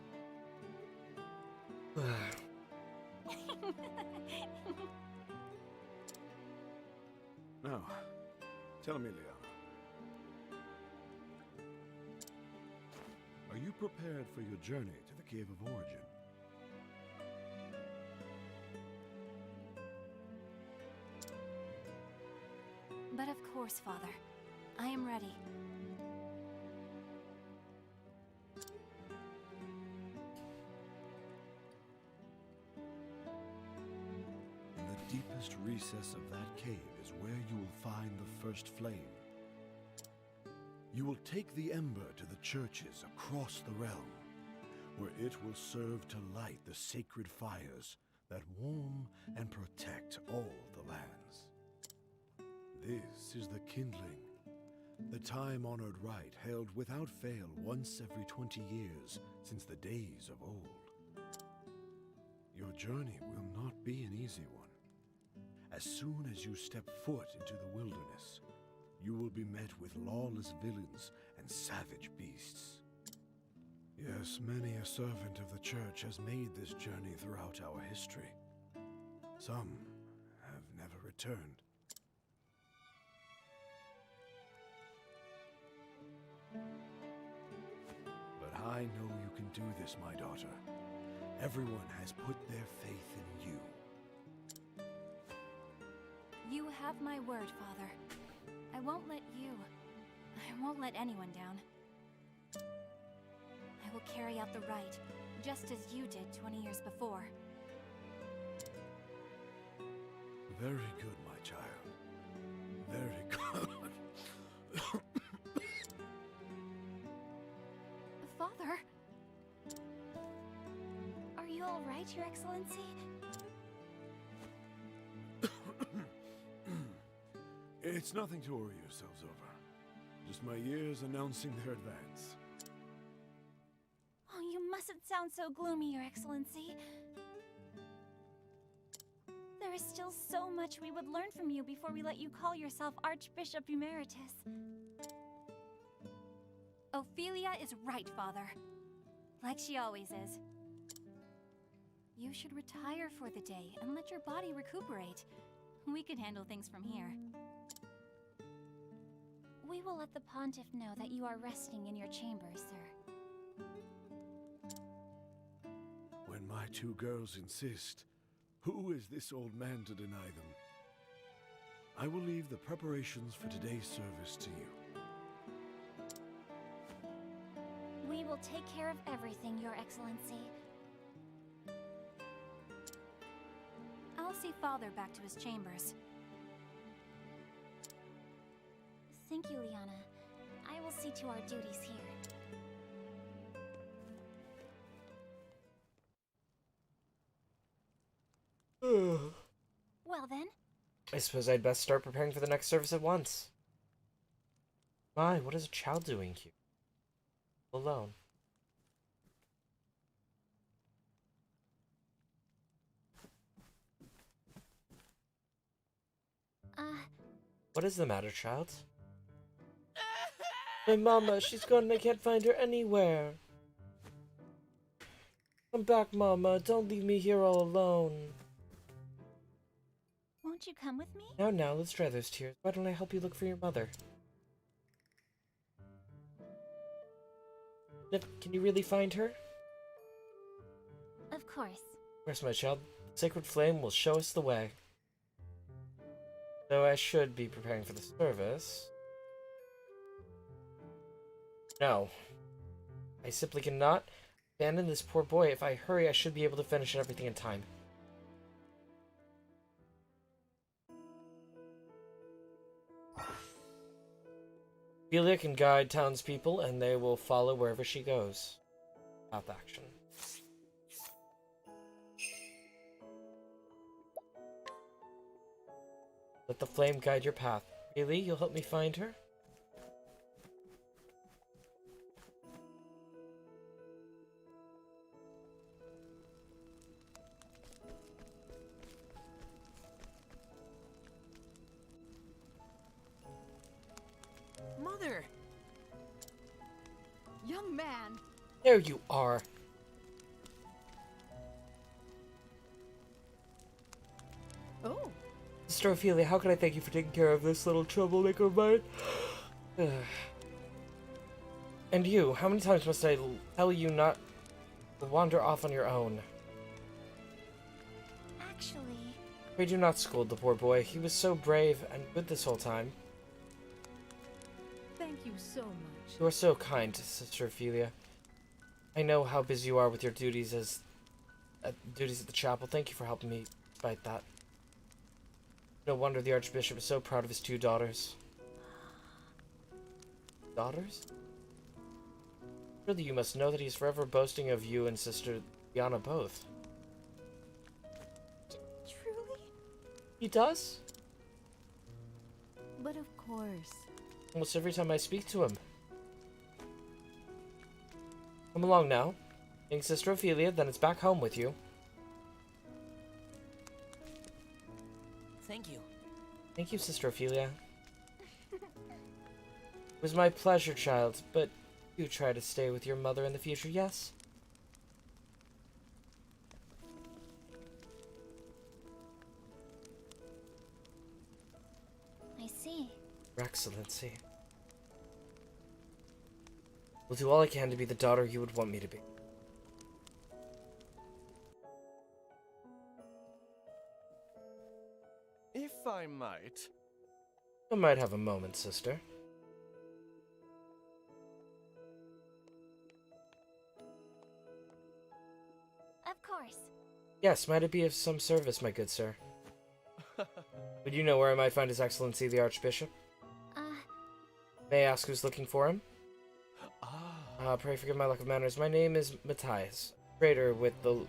S8: Now, tell me, Liana. Are you prepared for your journey to the Cave of Origin?
S10: But of course, Father. I am ready.
S8: In the deepest recess of that cave is where you will find the first flame. You will take the ember to the churches across the realm, where it will serve to light the sacred fires that warm and protect all the lands. This is the kindling, the time-honored rite held without fail once every 20 years since the days of old. Your journey will not be an easy one. As soon as you step foot into the wilderness, you will be met with lawless villains and savage beasts. Yes, many a servant of the church has made this journey throughout our history. Some have never returned. But I know you can do this, my daughter. Everyone has put their faith in you.
S10: You have my word, Father. I won't let anyone down. I will carry out the rite, just as you did 20 years before.
S8: Very good, my child. Very good.
S10: Father? Are you all right, Your Excellency?
S8: It's nothing to worry yourselves over. Just my years announcing their advance.
S10: Oh, you mustn't sound so gloomy, Your Excellency. There is still so much we would learn from you before we let you call yourself Archbishop Emeritus. Ophelia is right, Father. Like she always is. You should retire for the day and let your body recuperate. We can handle things from here. We will let the Pontiff know that you are resting in your chambers, sir.
S8: When my two girls insist, who is this old man to deny them? I will leave the preparations for today's service to you.
S10: We will take care of everything, Your Excellency. I'll see Father back to his chambers. Thank you, Liana. I will see to our duties here. Well then.
S4: I suppose I'd best start preparing for the next service at once. My, what is a child doing here? Alone. What is the matter, child? My mama, she's gone and I can't find her anywhere. Come back, Mama. Don't leave me here all alone.
S10: Won't you come with me?
S4: Now, let's dry those tears. Why don't I help you look for your mother? Can you really find her?
S10: Of course.
S4: Of course, my child. The sacred flame will show us the way. Though I should be preparing for the service. No. I simply cannot abandon this poor boy. If I hurry, I should be able to finish everything in time. Ophelia can guide townspeople, and they will follow wherever she goes. Path action. Let the flame guide your path. Really? You'll help me find her?
S7: Mother! Young man!
S4: There you are!
S7: Oh!
S4: Sister Ophelia, how can I thank you for taking care of this little troublemaker of mine? And you, how many times must I tell you not to wander off on your own?
S10: Actually...
S4: Pray do not scold the poor boy. He was so brave and good this whole time.
S7: Thank you so much.
S4: You are so kind, Sister Ophelia. I know how busy you are with your duties at the chapel. Thank you for helping me despite that. No wonder the Archbishop is so proud of his two daughters. Daughters? Surely you must know that he is forever boasting of you and Sister Liana both.
S10: Truly?
S4: He does?
S10: But of course.
S4: Almost every time I speak to him. Come along now. Thank Sister Ophelia, then it's back home with you.
S7: Thank you.
S4: Thank you, Sister Ophelia. It was my pleasure, child, but you try to stay with your mother in the future, yes?
S2: I see.
S4: Your Excellency. Will do all I can to be the daughter you would want me to be.
S11: If I might.
S4: I might have a moment, sister.
S2: Of course.
S4: Yes, might it be of some service, my good sir? Would you know where I might find His Excellency the Archbishop? May I ask who's looking for him? Pray forgive my lack of manners. My name is Matthias, trader with the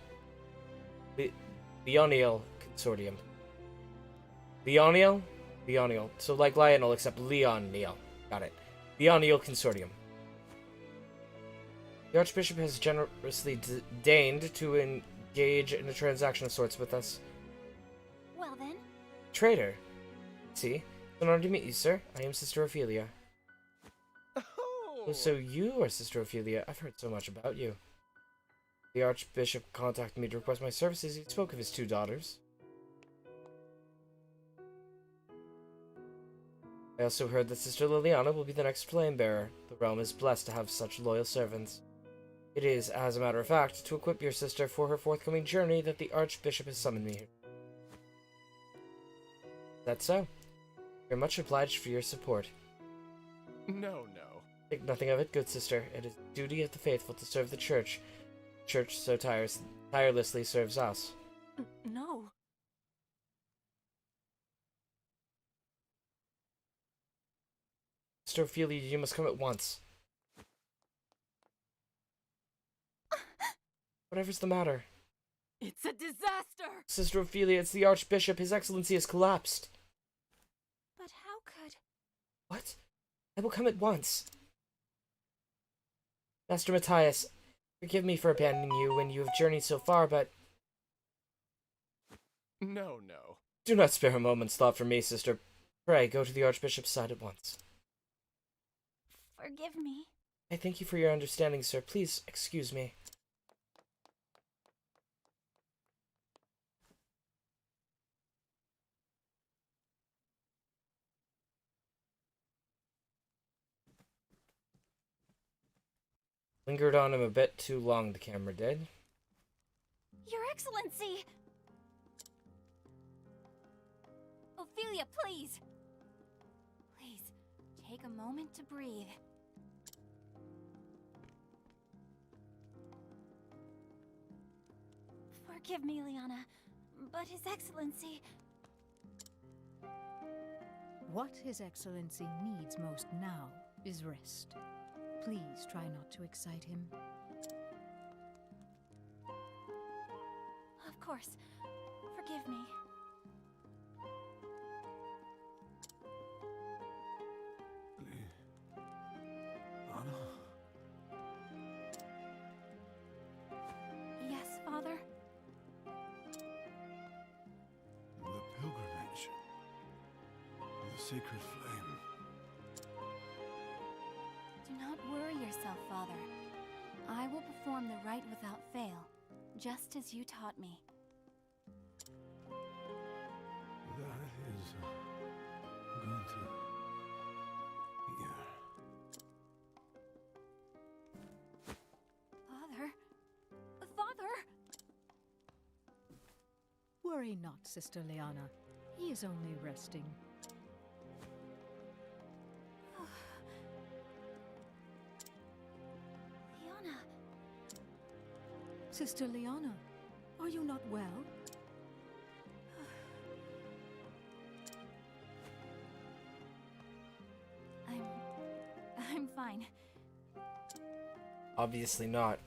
S4: Leoniel Consortium. Leoniel? Leoniel. So like Lionel, except Leoniel. Got it. Leoniel Consortium. The Archbishop has generously deigned to engage in a transaction of sorts with us.
S2: Well then.
S4: Trader. See? It's an honor to meet you, sir. I am Sister Ophelia. Oh, so you are Sister Ophelia. I've heard so much about you. The Archbishop contacted me to request my services. He spoke of his 2 daughters. I also heard that Sister Liliana will be the next flame bearer. The realm is blessed to have such loyal servants. It is, as a matter of fact, to equip your sister for her forthcoming journey that the Archbishop has summoned me here. That's so. You're much obliged for your support.
S11: No.
S4: Think nothing of it, good sister. It is the duty of the faithful to serve the Church. The Church so tirelessly serves us.
S7: No.
S4: Sister Ophelia, you must come at once. Whatever's the matter?
S7: It's a disaster!
S4: Sister Ophelia, it's the Archbishop. His Excellency has collapsed.
S2: But how could...
S4: What? I will come at once. Master Matthias, forgive me for abandoning you when you have journeyed so far, but...
S11: No.
S4: Do not spare a moment's thought for me, sister. Pray, go to the Archbishop's side at once.
S2: Forgive me.
S4: I thank you for your understanding, sir. Please, excuse me. Lingered on him a bit too long, the camera did.
S10: Your Excellency! Ophelia, please! Please, take a moment to breathe. Forgive me, Liana, but His Excellency...
S9: What His Excellency needs most now is rest. Please try not to excite him.
S10: Of course. Forgive me. Yes, Father?
S8: The pilgrimage. The sacred flame.
S10: Do not worry yourself, Father. I will perform the rite without fail, just as you taught me.
S8: That is going to here.
S10: Father? Father!
S9: Worry not, Sister Liana. He is only resting.
S10: Liana.
S9: Sister Liana, are you not well?
S10: I'm fine.
S4: Obviously not.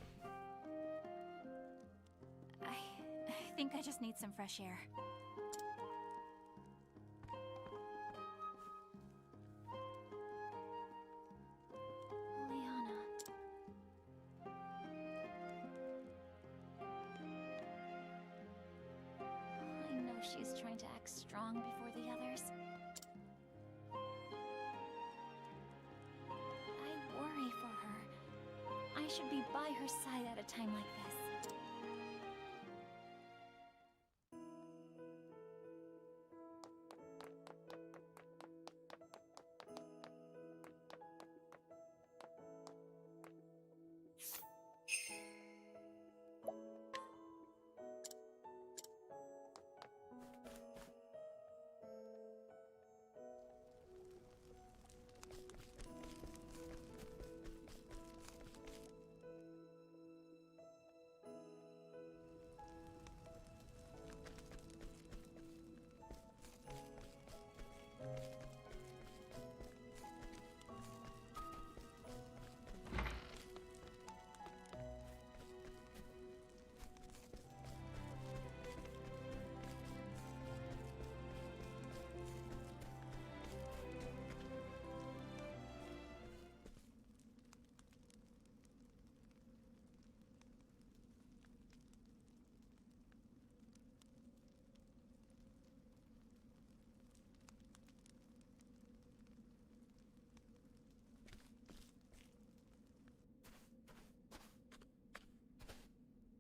S10: I think I just need some fresh air. Liana. I know she's trying to act strong before the others. should be by her side at a time like this.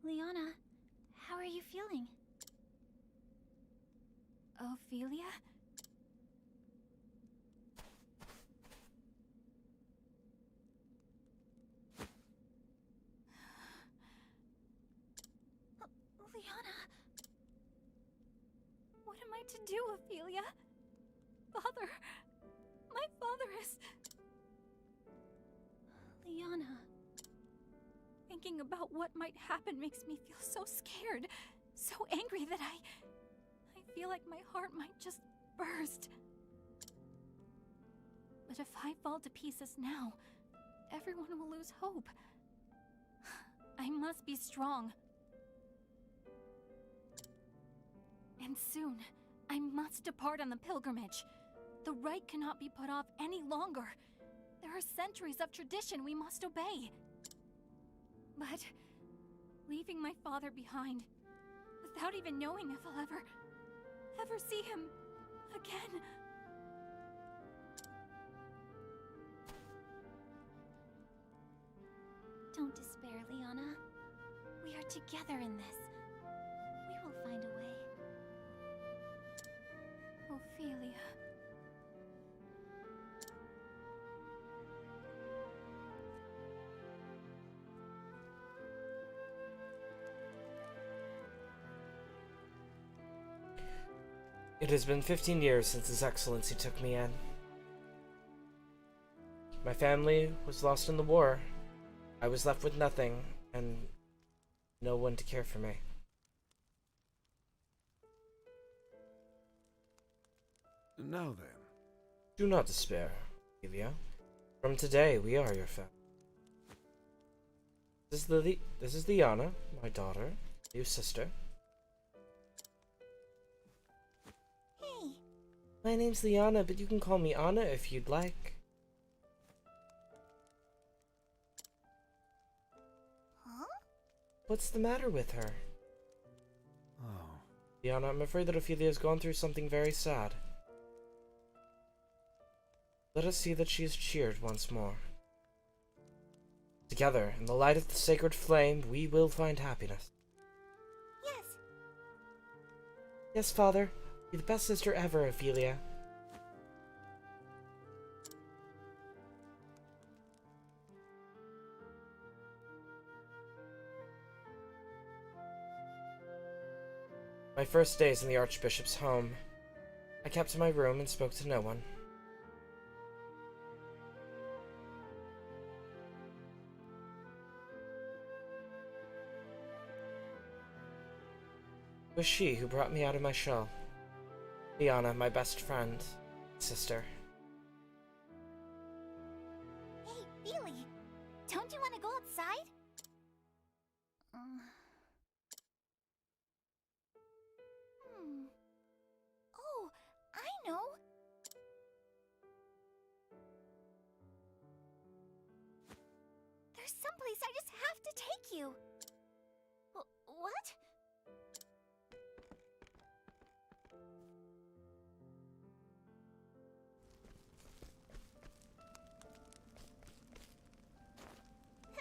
S10: Liana, how are you feeling? Ophelia? Liana? What am I to do, Ophelia? Father! My father is... Liana... Thinking about what might happen makes me feel so scared, so angry that I feel like my heart might just burst. But if I fall to pieces now, everyone will lose hope. I must be strong. And soon, I must depart on the pilgrimage. The rite cannot be put off any longer. There are centuries of tradition we must obey. But leaving my father behind, without even knowing if I'll ever see him again. Don't despair, Liana. We are together in this. We will find a way. Ophelia.
S4: It has been 15 years since His Excellency took me in. My family was lost in the war. I was left with nothing, and no one to care for me.
S8: Now then.
S4: Do not despair, Ophelia. From today, we are your family. This is Liana, my daughter, your sister.
S10: Hey.
S4: My name's Liana, but you can call me Anna if you'd like.
S10: Huh?
S4: What's the matter with her?
S8: Oh.
S4: Liana, I'm afraid that Ophelia's gone through something very sad. Let us see that she is cheered once more. Together, in the light of the sacred flame, we will find happiness.
S10: Yes.
S4: Yes, Father. You're the best sister ever, Ophelia. My first days in the Archbishop's home. I kept to my room and spoke to no one. It was she who brought me out of my shell. Liana, my best friend, sister.
S10: Hey, Feely. Don't you want to go outside? Oh, I know. There's someplace I just have to take you. What?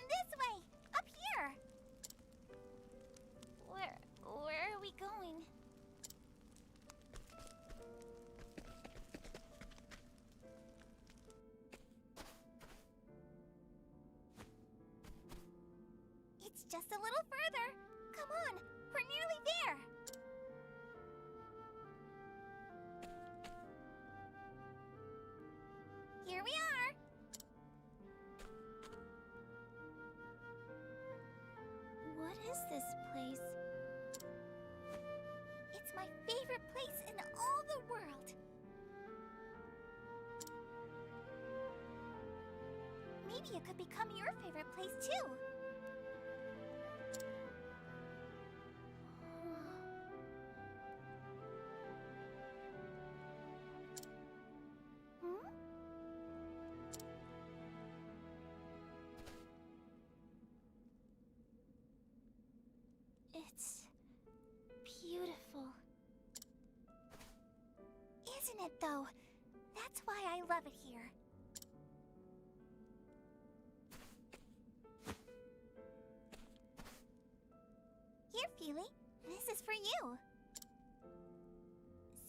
S10: This way!
S2: just a little further. Come on, we're nearly there. Here we are. What is this place? It's my favorite place in all the world. Maybe it could become your favorite place too. Hmm? It's beautiful. Isn't it though? That's why I love it here. Here, Feely. This is for you.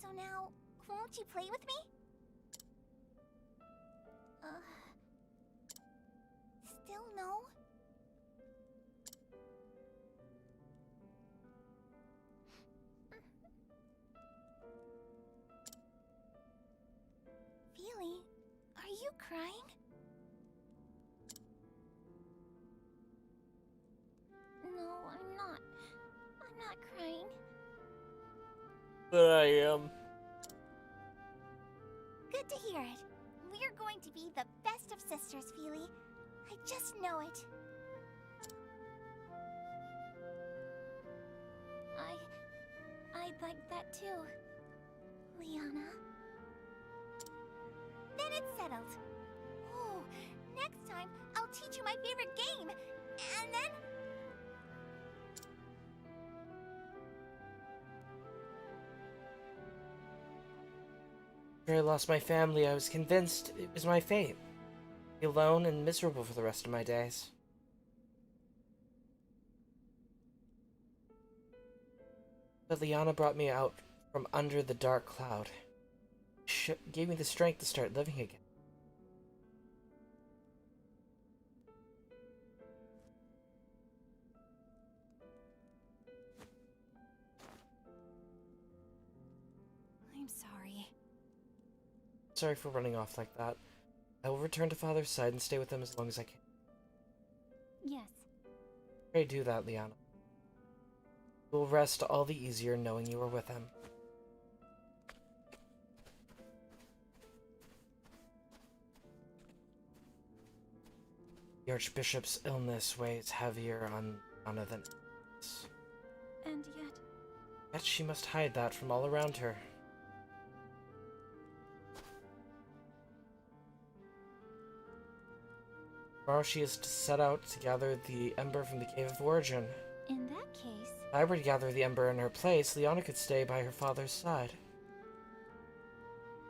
S2: So now, won't you play with me? Still no? Feely, are you crying? No, I'm not. I'm not crying.
S4: But I am.
S2: Good to hear it. We're going to be the best of sisters, Feely. I just know it. I'd like that too, Liana. Then it's settled. Oh, next time I'll teach you my favorite game, and then...
S4: After I lost my family, I was convinced it was my fate. Be alone and miserable for the rest of my days. But Liana brought me out from under the dark cloud. Gave me the strength to start living again.
S10: I'm sorry.
S4: Sorry for running off like that. I will return to Father's side and stay with him as long as I can.
S10: Yes.
S4: Pray do that, Liana. You will rest all the easier knowing you are with him. The Archbishop's illness weighs heavier on Anna than us.
S10: And
S4: Yet she must hide that from all around her. Tomorrow she is to set out to gather the ember from the Cave of Origin.
S10: in that case...
S4: If I were to gather the ember in her place, Liana could stay by her father's side.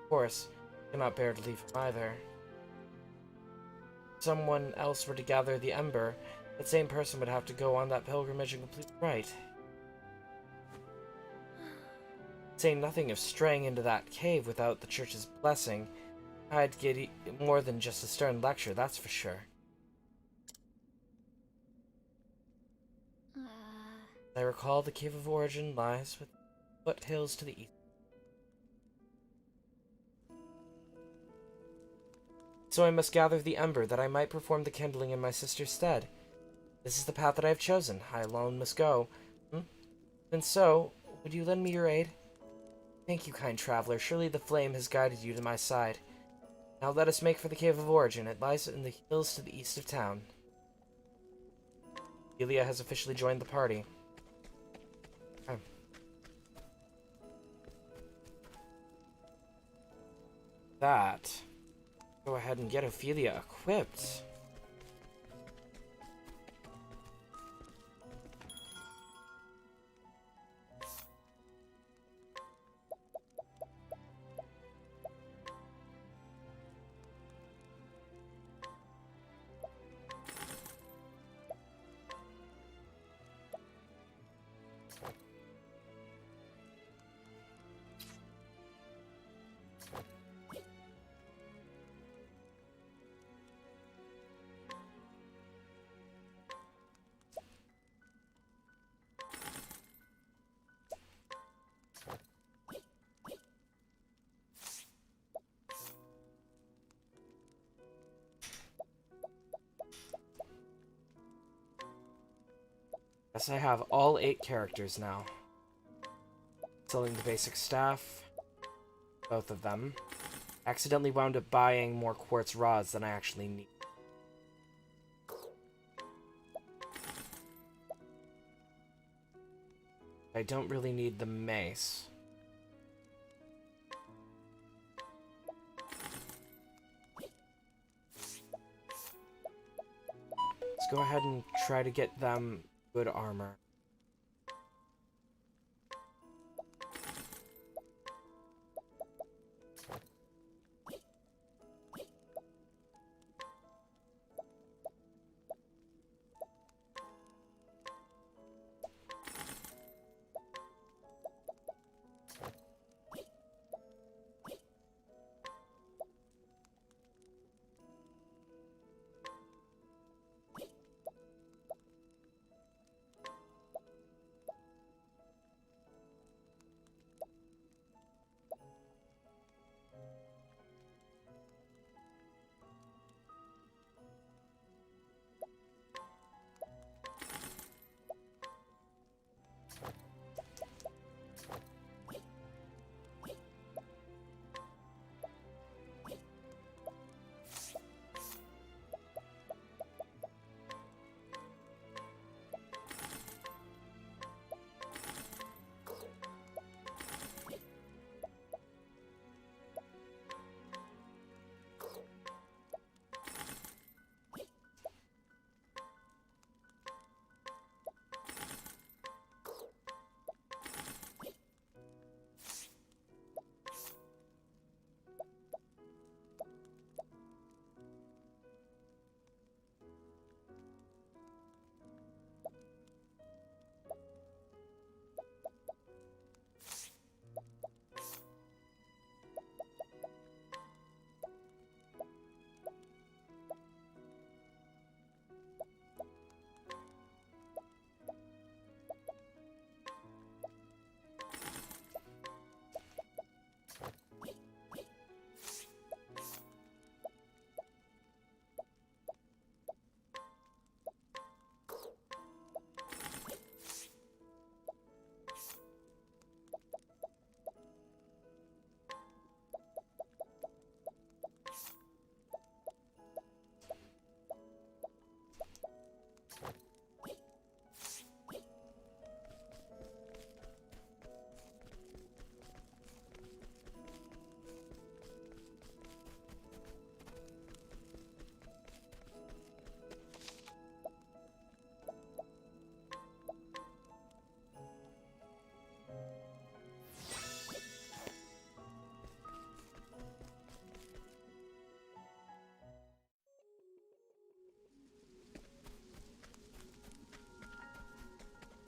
S4: Of course, I cannot bear to leave him either. If someone else were to gather the ember, that same person would have to go on that pilgrimage and complete the rite. Saying nothing of straying into that cave without the church's blessing, I'd get more than just a stern lecture, that's for sure. As I recall, the Cave of Origin lies with foothills to the east. So I must gather the ember that I might perform the kindling in my sister's stead. This is the path that I have chosen. I alone must go. And so, would you lend me your aid? Thank you, kind traveler. Surely the flame has guided you to my side. Now let us make for the Cave of Origin. It lies in the hills to the east of town. Elia has officially joined the party. That. Go ahead and get Ophelia equipped. Guess I have all 8 characters now. Selling the basic staff. Both of them. Accidentally wound up buying more quartz rods than I actually need. I don't really need the mace. Let's go ahead and try to get them good armor.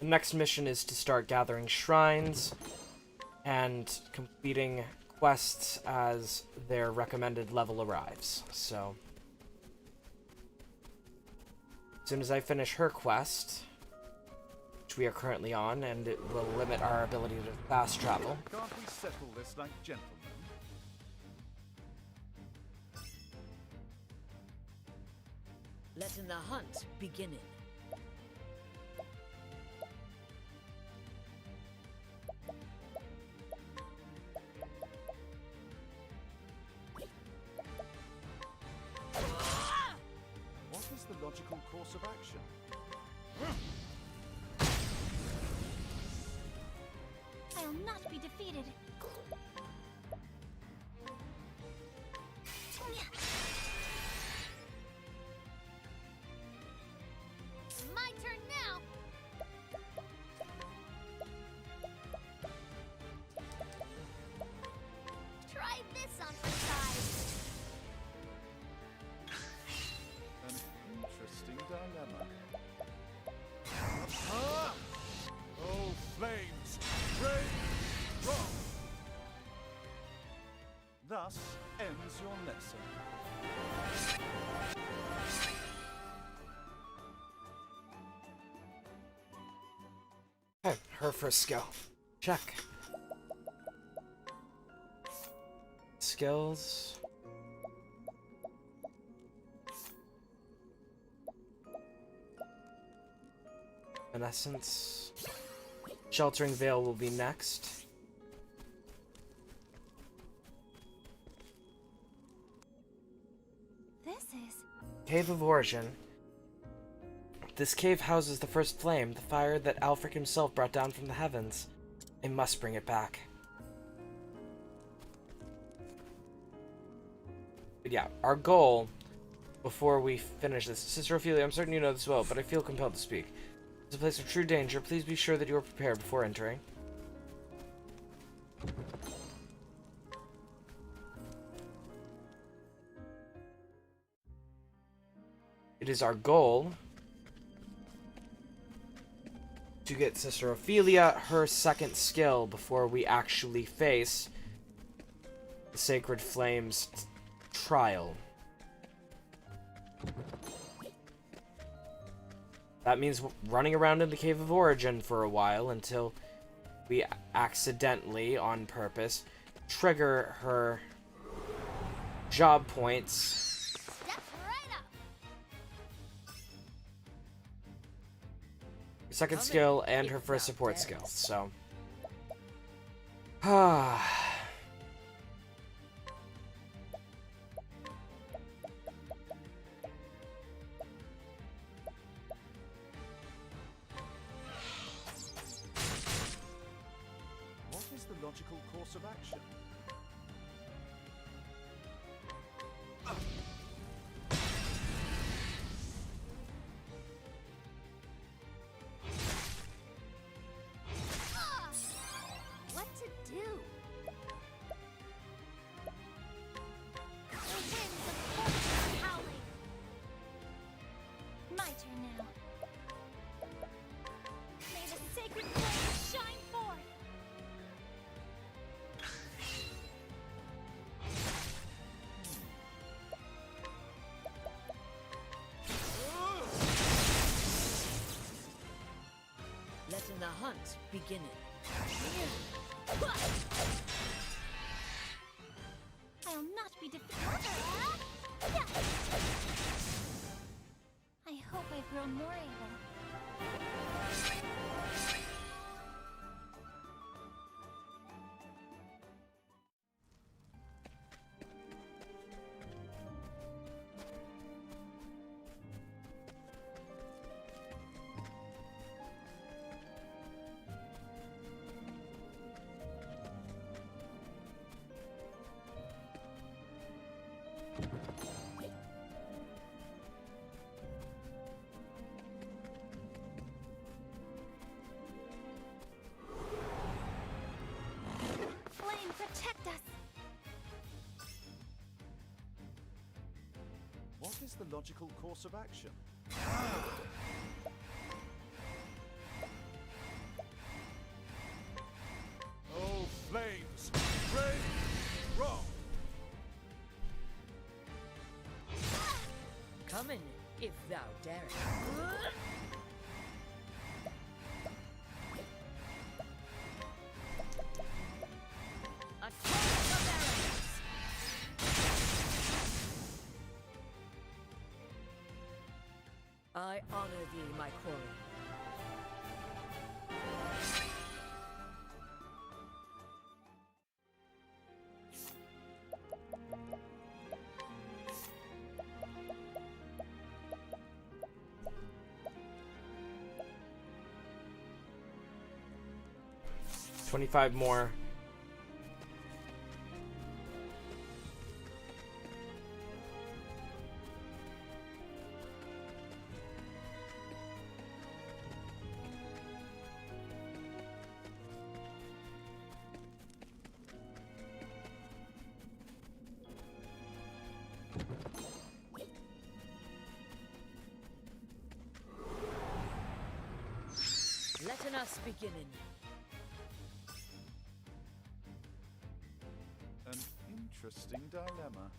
S4: The next mission is to start gathering shrines and completing quests as their recommended level arrives. So, as soon as I finish her quest, which we are currently on, and it will limit our ability to fast travel.
S5: Can't we settle this like gentlemen?
S7: Letting the hunt begin.
S5: What is the logical course of action?
S10: I'll not be defeated. My turn now. Try this on for size.
S5: An interesting dilemma.
S6: Oh, flames! Rain! Rock!
S5: Thus ends your lesson.
S4: Okay, her first skill. Check. Skills. In essence, Sheltering Veil will be next.
S10: This is...
S4: Cave of Origin. This cave houses the first flame, the fire that Alfric himself brought down from the heavens. I must bring it back. But yeah, our goal, before we finish this... Sister Ophelia, I'm certain you know this well, but I feel compelled to speak. It's a place of true danger. Please be sure that you are prepared before entering. It is our goal to get Sister Ophelia her second skill before we actually face the Sacred Flames trial. That means running around in the Cave of Origin for a while until we accidentally, on purpose, trigger her job points. Second skill and her first support skill, so.
S5: What is the logical course of action?
S10: What to do? The winds of fortune are howling. My turn now. May the sacred flame shine forth.
S7: Letting the hunt begin.
S10: I'll not be defeated. I hope I've grown more able. Flame, protect us!
S5: What is the logical course of action?
S6: Oh, flames! Rain! Wrong!
S7: Come in, if thou darest. A torrent of arrows. I honor thee, my quarry.
S4: $25 more.
S7: Letting us beginning.
S5: An interesting dilemma.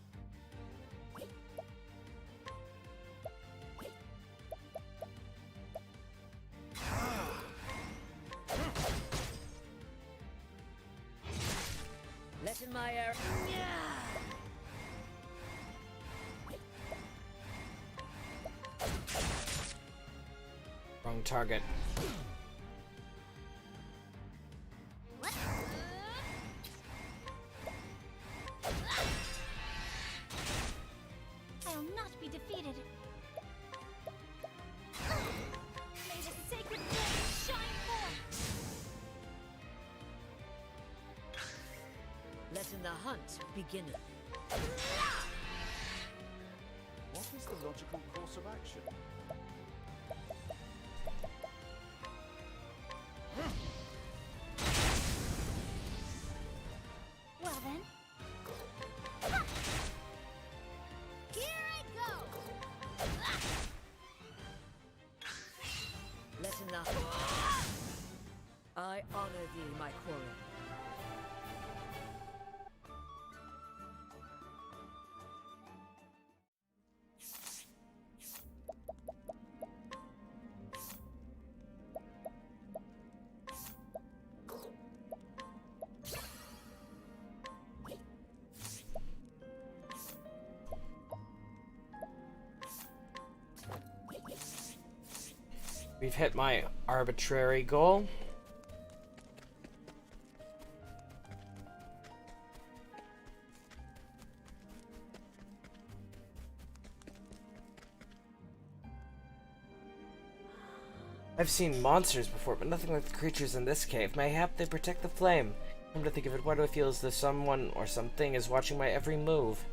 S7: Letting my arrow.
S4: Wrong Wrong target.
S10: I'll not be defeated. May the sacred flame shine forth.
S7: Letting the hunt begin.
S5: What is the logical course of action?
S10: Well then. Here I go!
S7: Letting the I honor thee, my quarry.
S4: We've hit my arbitrary goal. I've seen monsters before, but nothing like the creatures in this cave. Mayhap they protect the flame. Come to think of it, why do I feel as though someone or something is watching my every move?